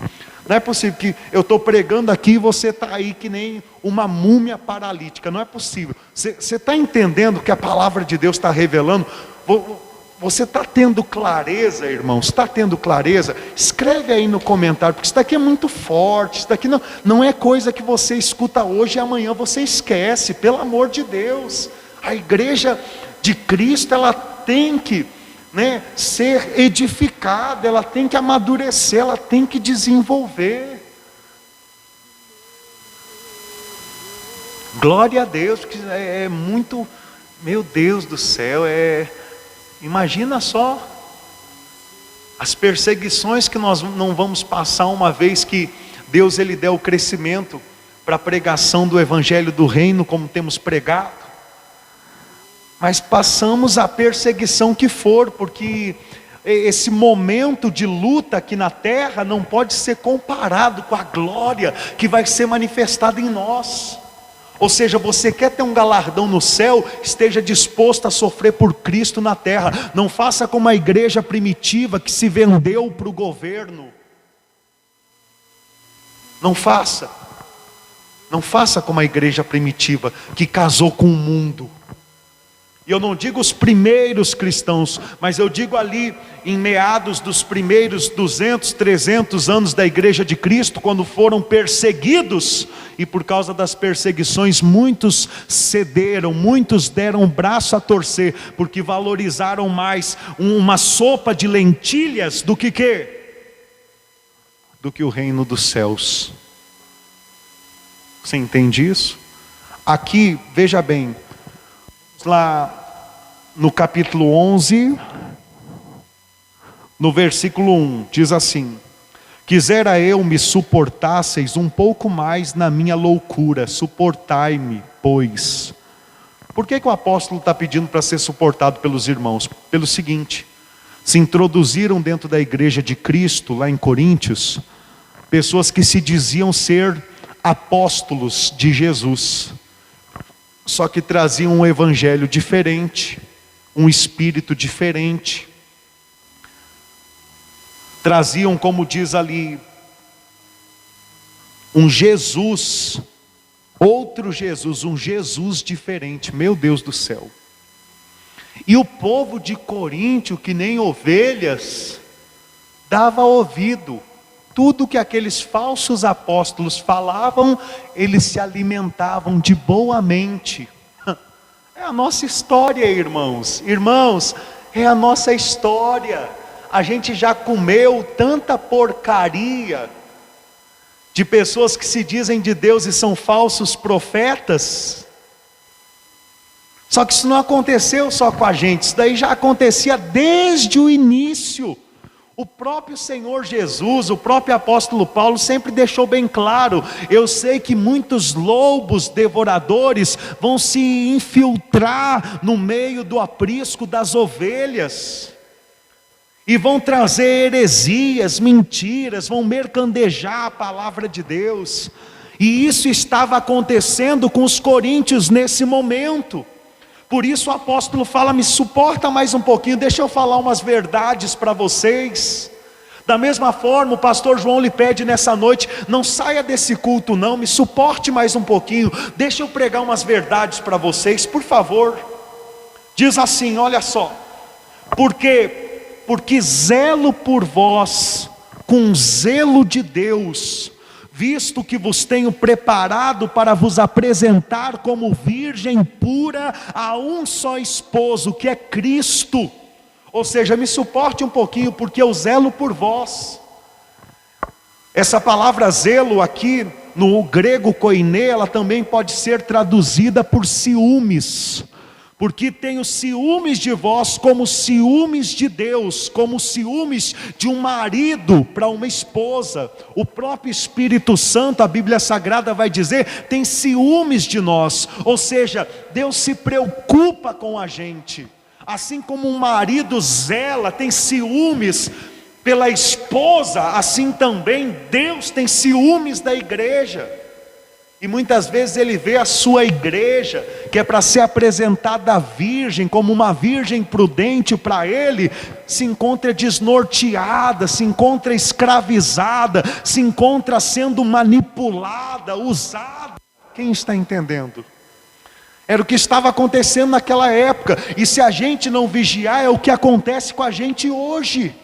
Speaker 2: Não é possível que eu estou pregando aqui e você está aí que nem uma múmia paralítica. Não é possível. Você está entendendo que a palavra de Deus está revelando? Você está tendo clareza, irmãos? Está tendo clareza? Escreve aí no comentário, porque isso daqui é muito forte. Isso daqui não é coisa que você escuta hoje e amanhã você esquece. Pelo amor de Deus. A igreja de Cristo, ela tem que ser edificada, ela tem que amadurecer, ela tem que desenvolver. Glória a Deus, porque é muito, meu Deus do céu, imagina só as perseguições que nós não vamos passar uma vez que Deus ele der o crescimento para a pregação do evangelho do reino, como temos pregado. Mas passamos a perseguição que for, porque esse momento de luta aqui na terra não pode ser comparado com a glória que vai ser manifestada em nós. Ou seja, você quer ter um galardão no céu, esteja disposto a sofrer por Cristo na terra. Não faça como a igreja primitiva que se vendeu para o governo. Não faça. Não faça como a igreja primitiva que casou com o mundo. E eu não digo os primeiros cristãos, mas eu digo ali em meados dos primeiros 200, 300 anos da igreja de Cristo, quando foram perseguidos, e por causa das perseguições muitos cederam, muitos deram o braço a torcer, porque valorizaram mais uma sopa de lentilhas do que o reino dos céus. Você entende isso? Aqui, veja bem, lá no capítulo 11, no versículo 1, diz assim: quisera eu me suportasseis um pouco mais na minha loucura, suportai-me, pois. Por que o apóstolo está pedindo para ser suportado pelos irmãos? Pelo seguinte: se introduziram dentro da igreja de Cristo, lá em Coríntios, pessoas que se diziam ser apóstolos de Jesus, só que traziam um evangelho diferente, um espírito diferente. Traziam, como diz ali, um Jesus, outro Jesus, um Jesus diferente. Meu Deus do céu. E o povo de Coríntio, que nem ovelhas, dava ouvido. Tudo que aqueles falsos apóstolos falavam, eles se alimentavam de boa mente. É a nossa história, irmãos. Irmãos, é a nossa história. A gente já comeu tanta porcaria de pessoas que se dizem de Deus e são falsos profetas. Só que isso não aconteceu só com a gente, isso daí já acontecia desde o início. O próprio Senhor Jesus, o próprio apóstolo Paulo sempre deixou bem claro: eu sei que muitos lobos devoradores vão se infiltrar no meio do aprisco das ovelhas, e vão trazer heresias, mentiras, vão mercadejar a palavra de Deus. E isso estava acontecendo com os coríntios nesse momento. Por isso o apóstolo fala: me suporta mais um pouquinho, deixa eu falar umas verdades para vocês. Da mesma forma, o pastor João lhe pede nessa noite: não saia desse culto não, me suporte mais um pouquinho, deixa eu pregar umas verdades para vocês, por favor. Diz assim, olha só: porque zelo por vós com zelo de Deus, visto que vos tenho preparado para vos apresentar como virgem pura a um só esposo, que é Cristo. Ou seja, me suporte um pouquinho, porque eu zelo por vós. Essa palavra zelo aqui, no grego koiné, ela também pode ser traduzida por ciúmes. Porque tenho ciúmes de vós como ciúmes de Deus, como ciúmes de um marido para uma esposa. O próprio Espírito Santo, a Bíblia Sagrada vai dizer, tem ciúmes de nós. Ou seja, Deus se preocupa com a gente. Assim como um marido zela, tem ciúmes pela esposa, assim também Deus tem ciúmes da igreja. E muitas vezes Ele vê a sua igreja, que é para ser apresentada virgem, como uma virgem prudente para Ele, se encontra desnorteada, se encontra escravizada, se encontra sendo manipulada, usada. Quem está entendendo? Era o que estava acontecendo naquela época, e se a gente não vigiar, é o que acontece com a gente hoje.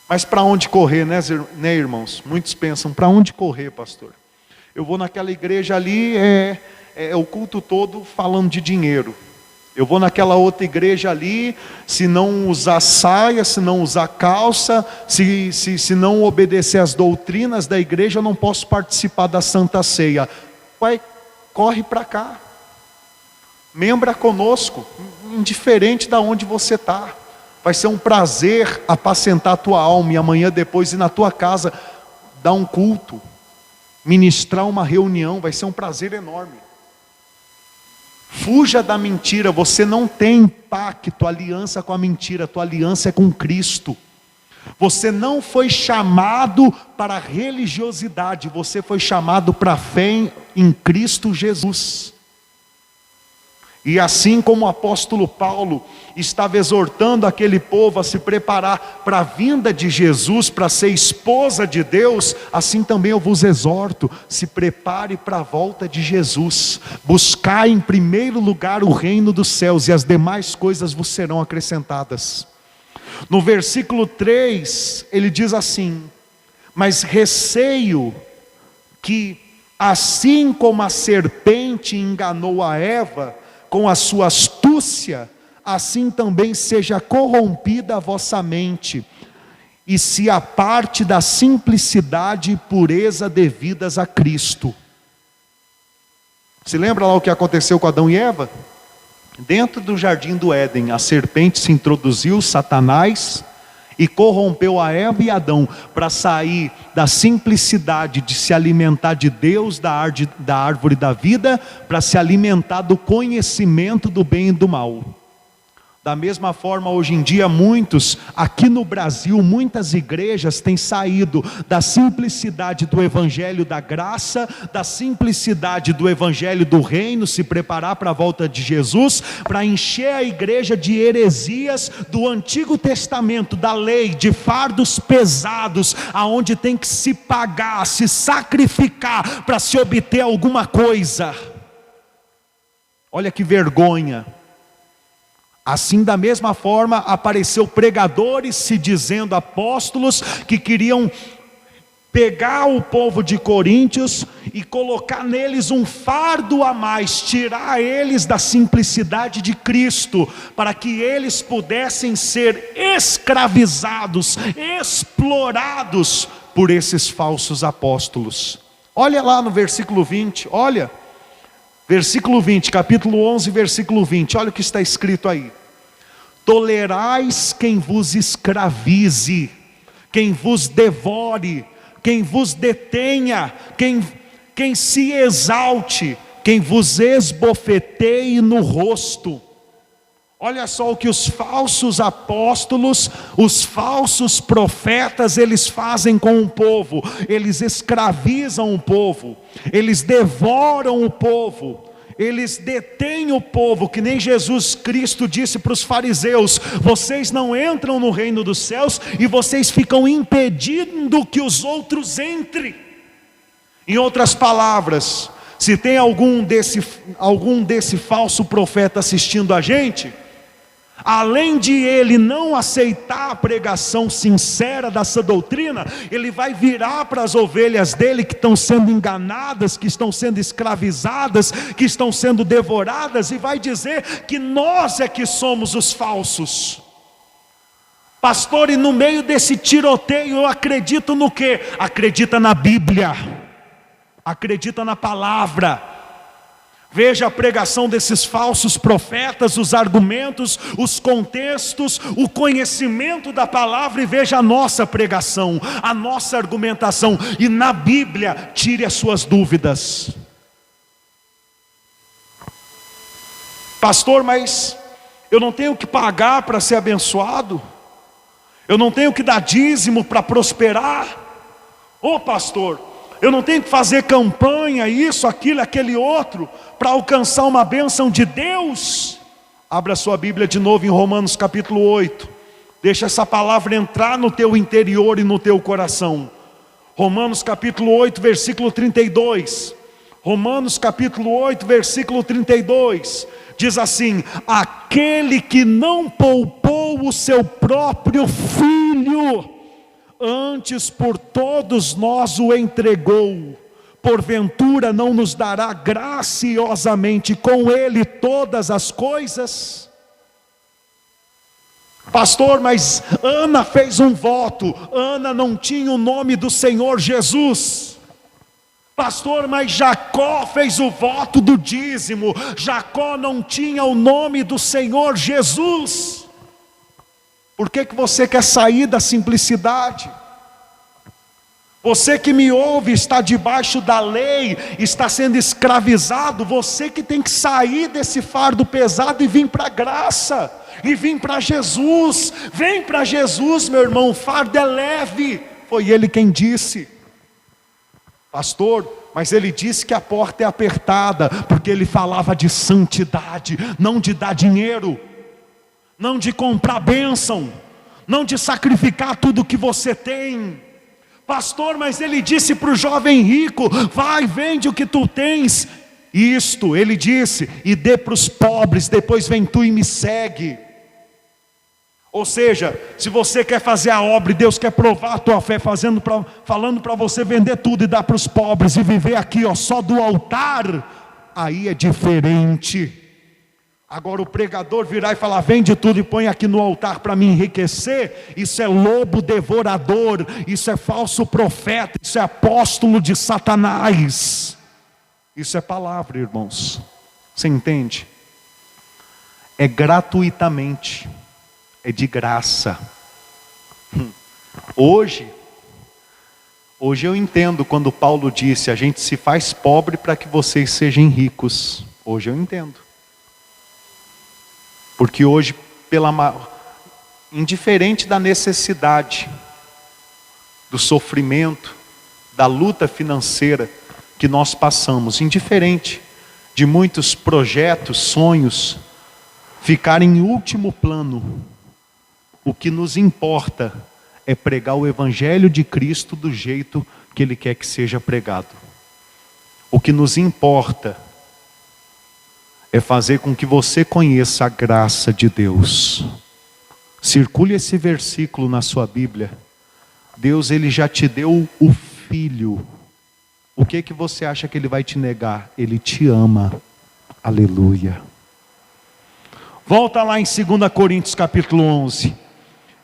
Speaker 2: Mas para onde correr, né, irmãos? Muitos pensam, para onde correr, pastor? Eu vou naquela igreja ali, é o culto todo falando de dinheiro. Eu vou naquela outra igreja ali, se não usar saia, se não usar calça, se não obedecer às doutrinas da igreja, eu não posso participar da Santa Ceia. Corre para cá. Membra conosco, indiferente de onde você está. Vai ser um prazer apacentar a tua alma e amanhã depois ir na tua casa dar um culto, ministrar uma reunião, vai ser um prazer enorme. Fuja da mentira, você não tem pacto, aliança com a mentira, a tua aliança é com Cristo. Você não foi chamado para a religiosidade, você foi chamado para a fé em Cristo Jesus. E assim como o apóstolo Paulo estava exortando aquele povo a se preparar para a vinda de Jesus, para ser esposa de Deus, assim também eu vos exorto, se prepare para a volta de Jesus. Buscai em primeiro lugar o reino dos céus e as demais coisas vos serão acrescentadas. No versículo 3, ele diz assim: mas receio que, assim como a serpente enganou a Eva com a sua astúcia, assim também seja corrompida a vossa mente, e se aparte da simplicidade e pureza devidas a Cristo. Se lembra lá o que aconteceu com Adão e Eva? Dentro do jardim do Éden, a serpente se introduziu, Satanás, e corrompeu a Eva e Adão, para sair da simplicidade de se alimentar de Deus, da árvore da vida, para se alimentar do conhecimento do bem e do mal. Da mesma forma, hoje em dia, muitos, aqui no Brasil, muitas igrejas têm saído da simplicidade do evangelho da graça, da simplicidade do evangelho do reino, se preparar para a volta de Jesus, para encher a igreja de heresias do Antigo Testamento, da lei, de fardos pesados, aonde tem que se pagar, se sacrificar para se obter alguma coisa. Olha que vergonha. Assim, da mesma forma, apareceu pregadores se dizendo apóstolos, que queriam pegar o povo de Coríntios e colocar neles um fardo a mais, tirar eles da simplicidade de Cristo, para que eles pudessem ser escravizados, explorados por esses falsos apóstolos. Olha lá no versículo 20, olha. Versículo 20, capítulo 11, versículo 20, olha o que está escrito aí: tolerais quem vos escravize, quem vos devore, quem vos detenha, quem se exalte, quem vos esbofeteie no rosto. Olha só o que os falsos apóstolos, os falsos profetas, eles fazem com o povo. Eles escravizam o povo, eles devoram o povo, eles detêm o povo, que nem Jesus Cristo disse para os fariseus: vocês não entram no reino dos céus e vocês ficam impedindo que os outros entrem. Em outras palavras, se tem algum desse falso profeta assistindo a gente, além de ele não aceitar a pregação sincera dessa doutrina, ele vai virar para as ovelhas dele que estão sendo enganadas, que estão sendo escravizadas, que estão sendo devoradas, e vai dizer que nós é que somos os falsos.
Speaker 4: Pastor, e no meio desse tiroteio eu acredito no quê? Acredita na Bíblia, acredita na palavra. Veja a pregação desses falsos profetas, os argumentos, os contextos, o conhecimento da palavra, e veja a nossa pregação, a nossa argumentação. E na Bíblia, tire as suas dúvidas. Pastor, mas eu não tenho que pagar para ser abençoado? Eu não tenho que dar dízimo para prosperar? Ô pastor, eu não tenho que fazer campanha, isso, aquilo, aquele outro, para alcançar uma bênção de Deus? Abra sua Bíblia de novo em Romanos capítulo 8. Deixa essa palavra entrar no teu interior e no teu coração. Romanos capítulo 8, versículo 32. Romanos capítulo 8, versículo 32. Diz assim: aquele que não poupou o seu próprio filho, antes por todos nós o entregou, porventura não nos dará graciosamente com ele todas as coisas? Pastor, mas Ana fez um voto. Ana não tinha o nome do Senhor Jesus. Pastor, mas Jacó fez o voto do dízimo. Jacó não tinha o nome do Senhor Jesus. Por que você quer sair da simplicidade? Você que me ouve está debaixo da lei, está sendo escravizado. Você que tem que sair desse fardo pesado e vir para a graça, e vir para Jesus. Vem para Jesus, meu irmão, o fardo é leve. Foi ele quem disse. Pastor, mas ele disse que a porta é apertada, porque ele falava de santidade, não de dar dinheiro, não de comprar bênção, não de sacrificar tudo que você tem. Pastor, mas ele disse para o jovem rico: vai, vende o que tu tens. Isto, ele disse, e dê para os pobres, depois vem tu e me segue. Ou seja, se você quer fazer a obra e Deus quer provar a tua fé, falando para você vender tudo e dar para os pobres e viver aqui só do altar, aí é diferente. Agora o pregador virar e falar: vende tudo e põe aqui no altar para me enriquecer, isso é lobo devorador, isso é falso profeta, isso é apóstolo de Satanás. Isso é palavra, irmãos. Você entende? É gratuitamente, é de graça. Hoje eu entendo quando Paulo disse: a gente se faz pobre para que vocês sejam ricos. Hoje eu entendo. Porque hoje, indiferente da necessidade, do sofrimento, da luta financeira que nós passamos, indiferente de muitos projetos, sonhos ficarem em último plano, o que nos importa é pregar o Evangelho de Cristo do jeito que Ele quer que seja pregado. O que nos importa é fazer com que você conheça a graça de Deus. Circule esse versículo na sua Bíblia. Deus, Ele já te deu o Filho. O que você acha que Ele vai te negar? Ele te ama. Aleluia. Volta lá em 2 Coríntios capítulo 11.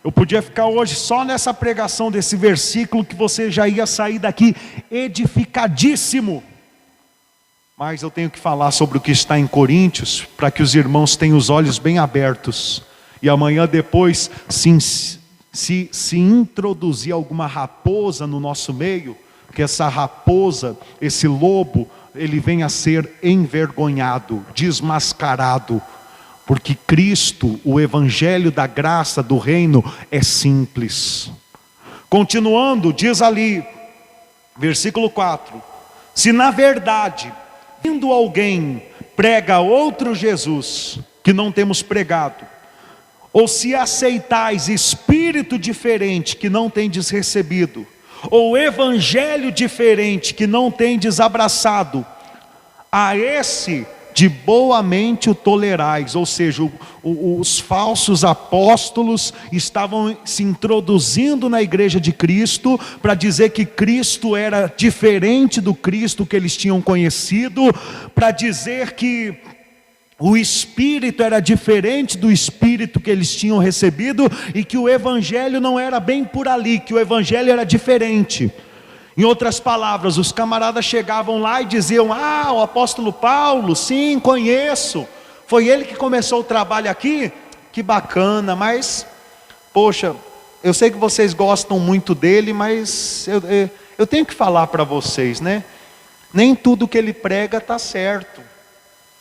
Speaker 4: Eu podia ficar hoje só nessa pregação desse versículo, que você já ia sair daqui edificadíssimo. Mas eu tenho que falar sobre o que está em Coríntios, para que os irmãos tenham os olhos bem abertos. E amanhã depois, se introduzir alguma raposa no nosso meio, que essa raposa, esse lobo, ele venha a ser envergonhado, desmascarado. Porque Cristo, o Evangelho da graça do reino, é simples. Continuando, diz ali, versículo 4: se na verdade, vindo alguém prega outro Jesus, que não temos pregado, ou se aceitais espírito diferente, que não tendes recebido, ou evangelho diferente, que não tendes abraçado, a esse de boa mente o tolerais. Ou seja, os falsos apóstolos estavam se introduzindo na igreja de Cristo, para dizer que Cristo era diferente do Cristo que eles tinham conhecido, para dizer que o espírito era diferente do espírito que eles tinham recebido, e que o evangelho não era bem por ali, que o evangelho era diferente. Em outras palavras, os camaradas chegavam lá e diziam: ah, o apóstolo Paulo, sim, conheço, foi ele que começou o trabalho aqui, que bacana, mas, poxa, eu sei que vocês gostam muito dele, mas eu tenho que falar para vocês, né? Nem tudo que ele prega está certo.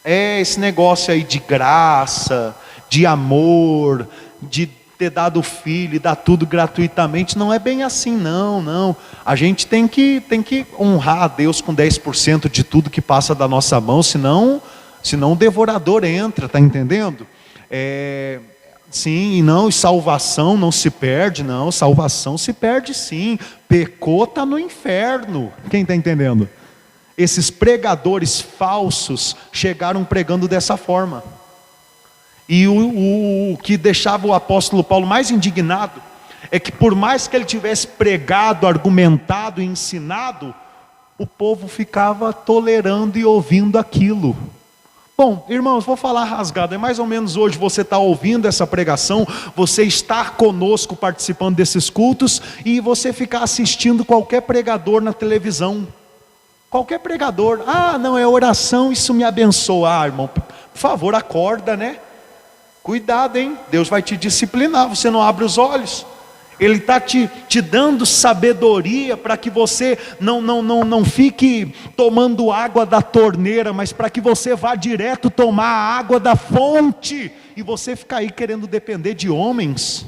Speaker 4: Esse negócio aí de graça, de amor, de ter dado o filho e dar tudo gratuitamente, não é bem assim, não. A gente tem que honrar a Deus com 10% de tudo que passa da nossa mão, senão o devorador entra, está entendendo? Sim, e não, salvação não se perde, não, salvação se perde sim, pecou, está no inferno, quem está entendendo? Esses pregadores falsos chegaram pregando dessa forma, e o que deixava o apóstolo Paulo mais indignado, é que por mais que ele tivesse pregado, argumentado e ensinado, o povo ficava tolerando e ouvindo aquilo. Bom, irmãos, vou falar rasgado, é mais ou menos hoje você está ouvindo essa pregação, você estar conosco participando desses cultos, e você ficar assistindo qualquer pregador na televisão. Qualquer pregador, não, é oração, isso me abençoa. Irmão, por favor, acorda, né? Cuidado, hein? Deus vai te disciplinar, você não abre os olhos. Ele está te dando sabedoria para que você não fique tomando água da torneira, mas para que você vá direto tomar a água da fonte, e você ficar aí querendo depender de homens.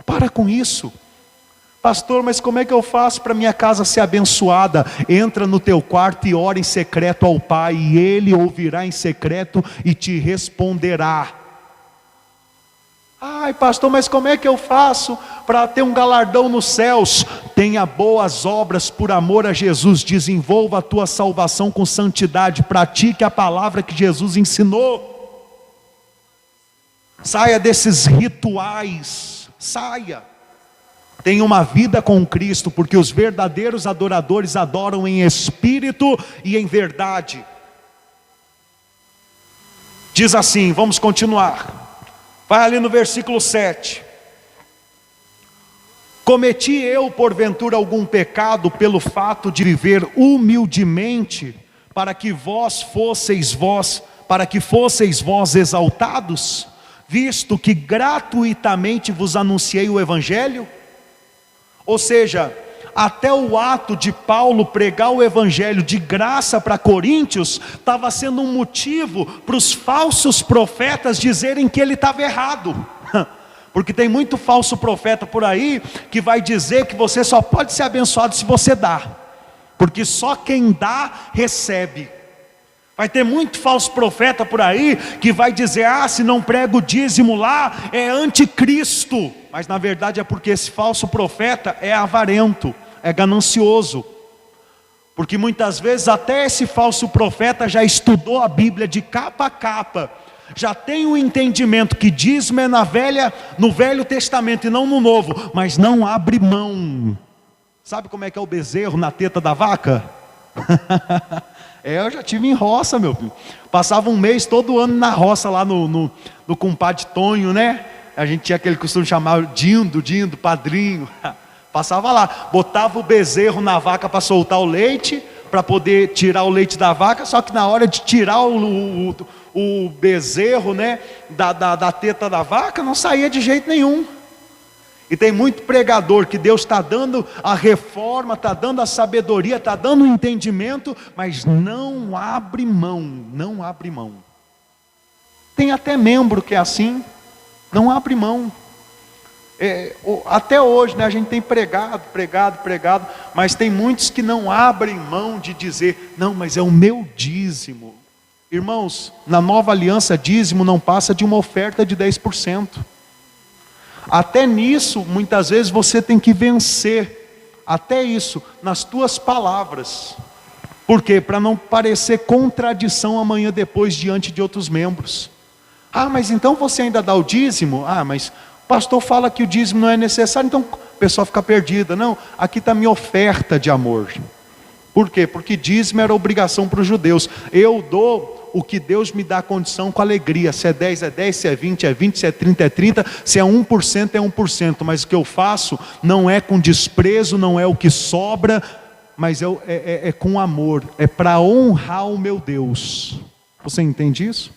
Speaker 4: Para com isso. Pastor, mas como é que eu faço para minha casa ser abençoada? Entra no teu quarto e ora em secreto ao Pai, e Ele ouvirá em secreto e te responderá. Ai, pastor, mas como é que eu faço para ter um galardão nos céus? Tenha boas obras por amor a Jesus, desenvolva a tua salvação com santidade, pratique a palavra que Jesus ensinou. Saia desses rituais, saia. Tenha uma vida com Cristo, porque os verdadeiros adoradores adoram em espírito e em verdade. Diz assim, vamos continuar. Vai ali no versículo 7. Cometi eu porventura algum pecado pelo fato de viver humildemente, para que fosseis vós exaltados, visto que gratuitamente vos anunciei o evangelho? Ou seja, até o ato de Paulo pregar o evangelho de graça para Coríntios, estava sendo um motivo para os falsos profetas dizerem que ele estava errado. Porque tem muito falso profeta por aí, que vai dizer que você só pode ser abençoado se você dá, porque só quem dá, recebe. Vai ter muito falso profeta por aí, que vai dizer, se não prega o dízimo lá, é anticristo. Mas na verdade é porque esse falso profeta é avarento, é ganancioso. Porque muitas vezes até esse falso profeta já estudou a Bíblia de capa a capa, já tem o entendimento que dízimo é no Velho Testamento e não no Novo, mas não abre mão. Sabe como é que é o bezerro na teta da vaca? Eu já tive em roça, meu filho. Passava um mês todo ano na roça lá no compadre Tonho, né? A gente tinha aquele costume de chamar Dindo, padrinho. Passava lá, botava o bezerro na vaca para soltar o leite, para poder tirar o leite da vaca. Só que na hora de tirar o bezerro, né, da teta da vaca, não saía de jeito nenhum. E tem muito pregador que Deus está dando a reforma, está dando a sabedoria, está dando o entendimento, mas não abre mão. Tem até membro que é assim, não abre mão. Até hoje, né, a gente tem pregado, mas tem muitos que não abrem mão de dizer, não, mas é o meu dízimo. Irmãos, na nova aliança, dízimo não passa de uma oferta de 10%. Até nisso, muitas vezes você tem que vencer, até isso, nas tuas palavras. Por quê? Para não parecer contradição amanhã depois diante de outros membros. Mas então você ainda dá o dízimo? Mas o pastor fala que o dízimo não é necessário, então o pessoal fica perdida. Não, aqui está a minha oferta de amor. Por quê? Porque dízimo era obrigação para os judeus. Eu dou o que Deus me dá condição com alegria. Se é 10 é 10, se é 20 é 20, se é 30 é 30, se é 1% é 1%. Mas o que eu faço não é com desprezo, não é o que sobra, mas é com amor, é para honrar o meu Deus. Você entende isso?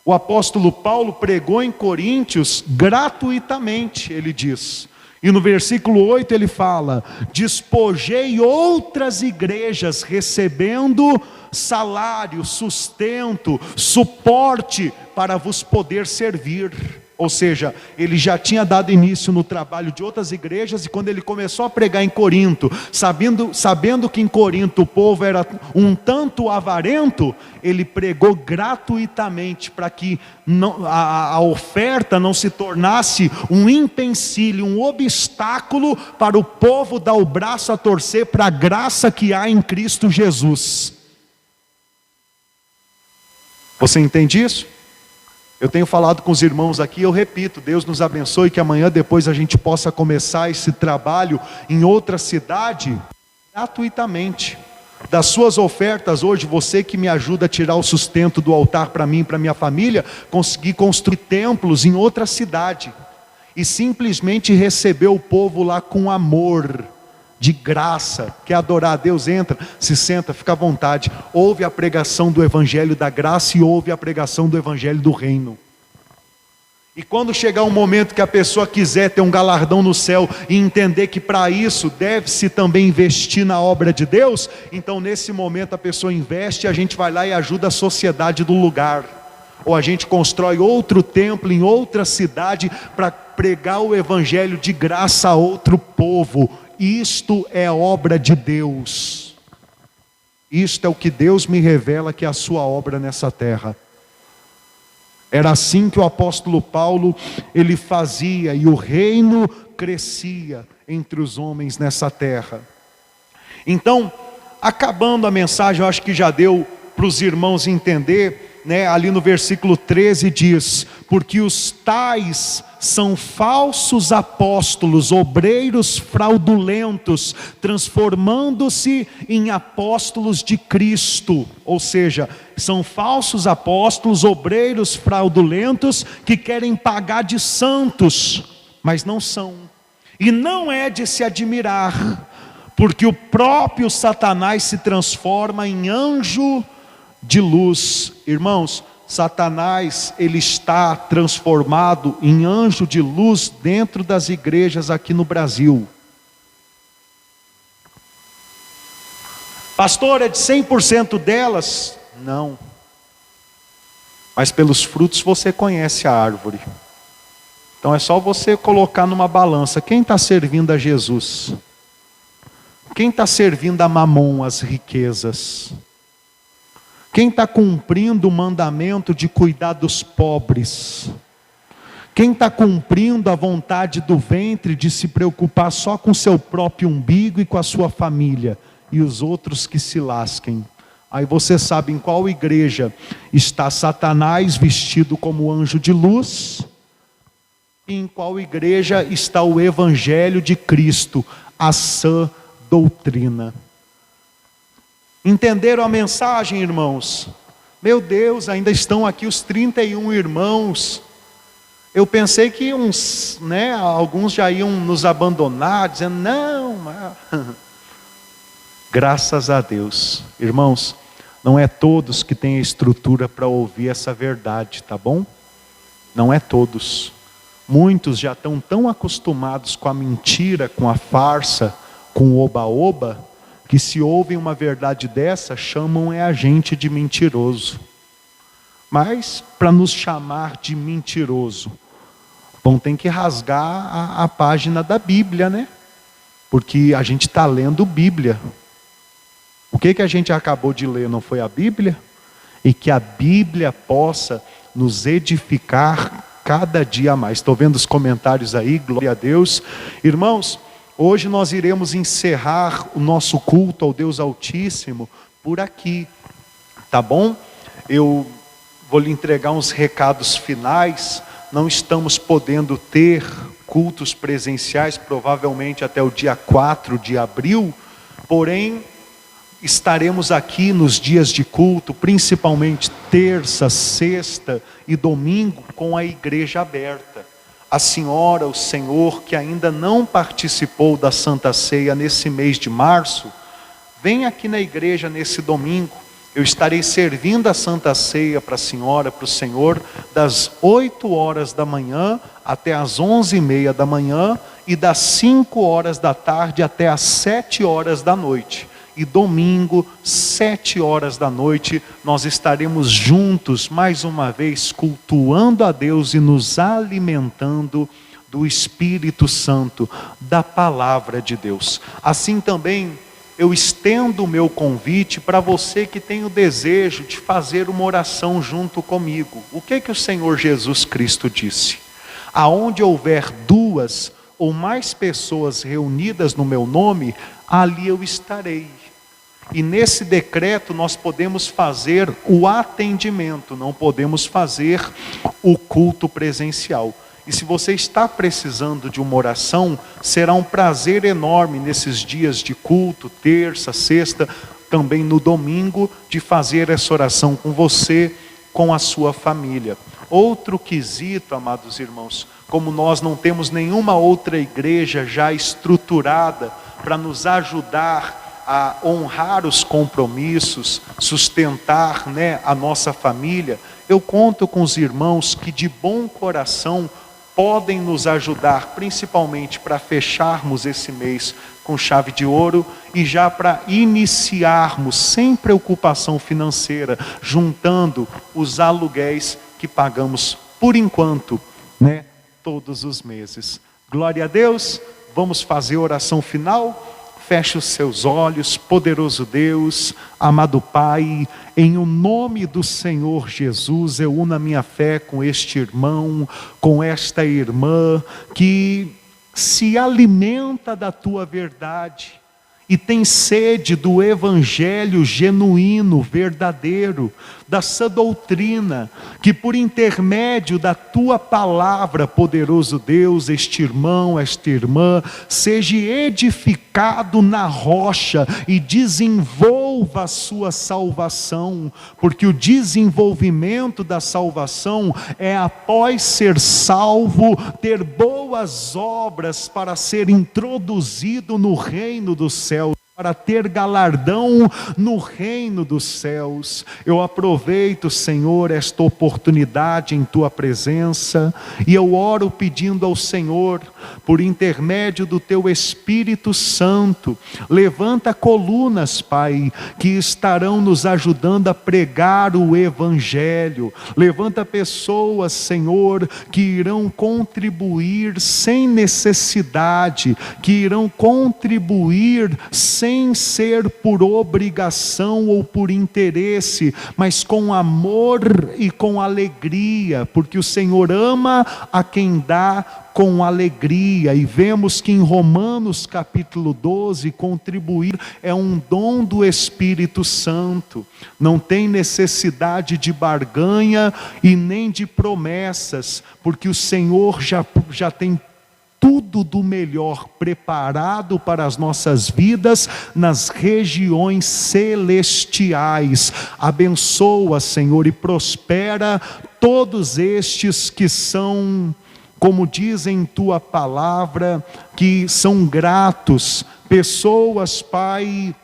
Speaker 4: O apóstolo Paulo pregou em Coríntios gratuitamente, ele diz. E no versículo 8 ele fala: despojei outras igrejas recebendo salário, sustento, suporte para vos poder servir. Ou seja, ele já tinha dado início no trabalho de outras igrejas, e quando ele começou a pregar em Corinto, sabendo que em Corinto o povo era um tanto avarento, ele pregou gratuitamente para que a oferta não se tornasse um empecilho, um obstáculo para o povo dar o braço a torcer para a graça que há em Cristo Jesus. Você entende isso? Eu tenho falado com os irmãos aqui, eu repito, Deus nos abençoe, que amanhã depois a gente possa começar esse trabalho em outra cidade, gratuitamente. Das suas ofertas hoje, você que me ajuda a tirar o sustento do altar para mim e para minha família, conseguir construir templos em outra cidade, e simplesmente receber o povo lá com amor, de graça. Quer adorar a Deus? Entra, se senta, fica à vontade. Ouve a pregação do evangelho da graça e ouve a pregação do evangelho do reino. E quando chegar um momento que a pessoa quiser ter um galardão no céu e entender que para isso deve-se também investir na obra de Deus, então nesse momento a pessoa investe e a gente vai lá e ajuda a sociedade do lugar. Ou a gente constrói outro templo em outra cidade para pregar o evangelho de graça a outro povo. Isto é obra de Deus. Isto é o que Deus me revela que é a sua obra nessa terra. Era assim que o apóstolo Paulo, ele fazia, e o reino crescia entre os homens nessa terra. Então, acabando a mensagem, eu acho que já deu para os irmãos entender, né? Ali no versículo 13 diz: porque os tais são falsos apóstolos, obreiros fraudulentos, transformando-se em apóstolos de Cristo. Ou seja, são falsos apóstolos, obreiros fraudulentos, que querem pagar de santos, mas não são. E não é de se admirar, porque o próprio Satanás se transforma em anjo de luz. Irmãos, Satanás, ele está transformado em anjo de luz dentro das igrejas aqui no Brasil. Pastor, é de 100% delas? Não. Mas pelos frutos você conhece a árvore. Então é só você colocar numa balança: quem está servindo a Jesus? Quem está servindo a Mamon, as riquezas? Quem está cumprindo o mandamento de cuidar dos pobres? Quem está cumprindo a vontade do ventre de se preocupar só com seu próprio umbigo e com a sua família, e os outros que se lasquem? Aí você sabe em qual igreja está Satanás vestido como anjo de luz, e em qual igreja está o evangelho de Cristo, a sã doutrina. Entenderam a mensagem, irmãos? Meu Deus, ainda estão aqui os 31 irmãos. Eu pensei que alguns já iam nos abandonar, dizendo, não, mas... Graças a Deus. Irmãos, não é todos que têm a estrutura para ouvir essa verdade, tá bom? Não é todos. Muitos já estão tão acostumados com a mentira, com a farsa, com o oba-oba, que se ouvem uma verdade dessa, chamam a gente de mentiroso. Mas, para nos chamar de mentiroso, vão ter que rasgar a página da Bíblia, né? Porque a gente está lendo Bíblia. O que a gente acabou de ler, não foi a Bíblia? E que a Bíblia possa nos edificar cada dia mais. Estou vendo os comentários aí, glória a Deus. Irmãos, hoje nós iremos encerrar o nosso culto ao Deus Altíssimo por aqui, tá bom? Eu vou lhe entregar uns recados finais. Não estamos podendo ter cultos presenciais, provavelmente até o dia 4 de abril, porém, estaremos aqui nos dias de culto, principalmente terça, sexta e domingo, com a igreja aberta. A senhora, o senhor que ainda não participou da Santa Ceia nesse mês de março, vem aqui na igreja nesse domingo. Eu estarei servindo a Santa Ceia para a senhora, para o senhor, das 8 horas da manhã até as 11h30 da manhã e das 5 horas da tarde até as 7 horas da noite. E domingo, 7 horas da noite, nós estaremos juntos, mais uma vez, cultuando a Deus e nos alimentando do Espírito Santo, da Palavra de Deus. Assim também, eu estendo o meu convite para você que tem o desejo de fazer uma oração junto comigo. O que o Senhor Jesus Cristo disse? Aonde houver 2 ou mais pessoas reunidas no meu nome, ali eu estarei. E nesse decreto nós podemos fazer o atendimento, não podemos fazer o culto presencial. E se você está precisando de uma oração, será um prazer enorme nesses dias de culto, terça, sexta, também no domingo, de fazer essa oração com você, com a sua família. Outro quesito, amados irmãos, como nós não temos nenhuma outra igreja já estruturada para nos ajudar a honrar os compromissos, sustentar, a nossa família, eu conto com os irmãos que de bom coração podem nos ajudar, principalmente para fecharmos esse mês com chave de ouro e já para iniciarmos sem preocupação financeira, juntando os aluguéis que pagamos por enquanto, todos os meses. Glória a Deus. Vamos fazer a oração final. Feche os seus olhos, poderoso Deus, amado Pai, em o nome do Senhor Jesus, eu uno a minha fé com este irmão, com esta irmã, que se alimenta da Tua verdade, e tem sede do evangelho genuíno, verdadeiro, da sã doutrina, que por intermédio da Tua palavra, poderoso Deus, este irmão, esta irmã, seja edificado na rocha e desenvolva a sua salvação, porque o desenvolvimento da salvação é após ser salvo, ter boas obras para ser introduzido no reino dos céus, para ter galardão no reino dos céus. Eu aproveito, Senhor, esta oportunidade em Tua presença, e eu oro pedindo ao Senhor, por intermédio do Teu Espírito Santo, levanta colunas, Pai, que estarão nos ajudando a pregar o Evangelho. Levanta pessoas, Senhor, que irão contribuir sem necessidade, que irão contribuir sem ser por obrigação ou por interesse, mas com amor e com alegria, porque o Senhor ama a quem dá com alegria. E vemos que em Romanos capítulo 12, contribuir é um dom do Espírito Santo, não tem necessidade de barganha e nem de promessas, porque o Senhor já tem tudo do melhor preparado para as nossas vidas nas regiões celestiais. Abençoa, Senhor, e prospera todos estes que são, como diz em Tua palavra, que são gratos, pessoas, Pai,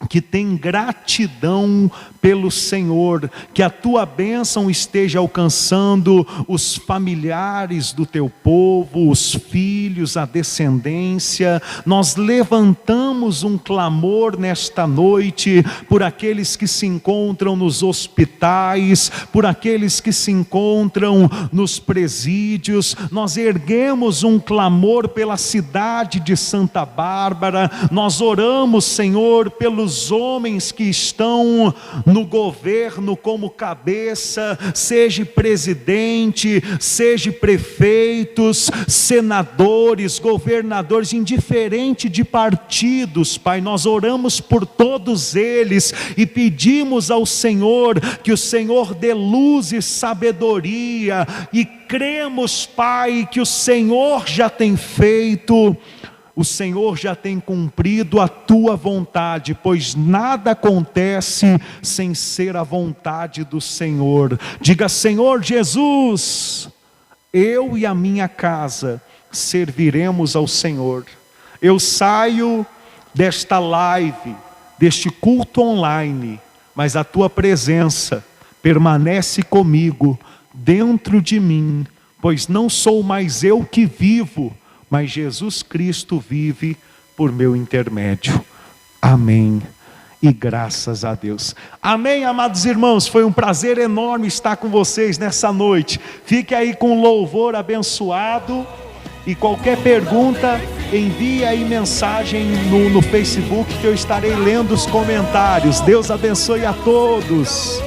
Speaker 4: que tem gratidão pelo Senhor, que a Tua bênção esteja alcançando os familiares do Teu povo, os filhos, a descendência. Nós levantamos um clamor nesta noite por aqueles que se encontram nos hospitais, por aqueles que se encontram nos presídios. Nós erguemos um clamor pela cidade de Santa Bárbara. Nós oramos, Senhor, pelos homens que estão no governo como cabeça, seja presidente, seja prefeitos, senadores, governadores, indiferente de partidos, Pai, nós oramos por todos eles e pedimos ao Senhor que o Senhor dê luz e sabedoria, e cremos, Pai, que o Senhor já tem feito o Senhor já tem cumprido a tua vontade, pois nada acontece sem ser a vontade do Senhor. Diga: Senhor Jesus, eu e a minha casa serviremos ao Senhor. Eu saio desta live, deste culto online, mas a tua presença permanece comigo, dentro de mim, pois não sou mais eu que vivo, mas Jesus Cristo vive por meu intermédio. Amém. E graças a Deus. Amém, amados irmãos. Foi um prazer enorme estar com vocês nessa noite. Fique aí com um louvor abençoado. E qualquer pergunta, envie aí mensagem no Facebook, que eu estarei lendo os comentários. Deus abençoe a todos.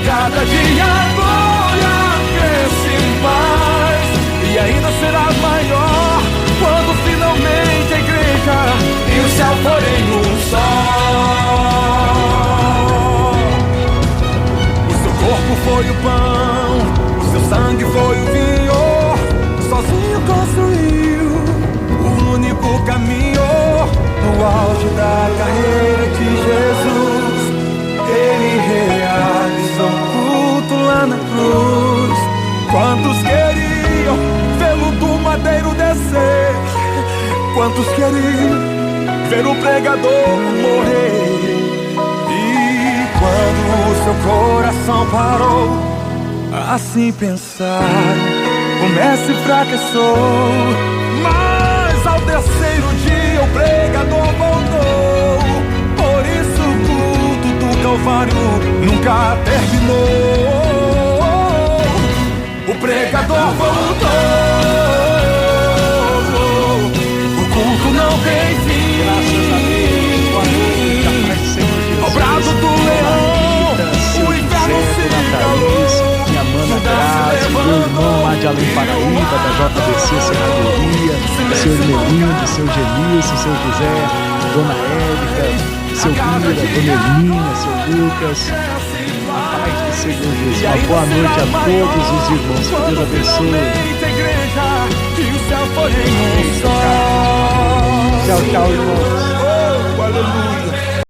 Speaker 1: Cada dia a glória cresce mais, e ainda será maior quando finalmente a igreja e o céu forem um só. O seu corpo foi o pão, o seu sangue foi o vinho, sozinho construiu o único caminho. No auge da carreira de Jesus, ele realizou um culto lá na cruz. Quantos queriam vê-lo do madeiro descer? Quantos queriam ver o pregador morrer? E quando o seu coração parou, assim pensaram, o mestre fracassou. Mas ao terceiro dia o pregador voltou. Por isso o culto do Calvário nunca terminou. O pregador voltou. O culto não tem fim.
Speaker 4: Graças a Deus. Boa noite. A paz sempre de Jesus.
Speaker 1: Ao brado do leão, o inferno se calou.
Speaker 4: Minha mana Grazi, meu irmão lá de Além Paraíba, da JBC Serradoria, seu Irmelindo, seu Genilson, seu José, Dona Érica, seu Bira, Dona Hermínia, seu Lucas. A paz do Senhor Jesus. Uma boa noite a todos os irmãos. Que Deus abençoe. Tchau, tchau, irmão.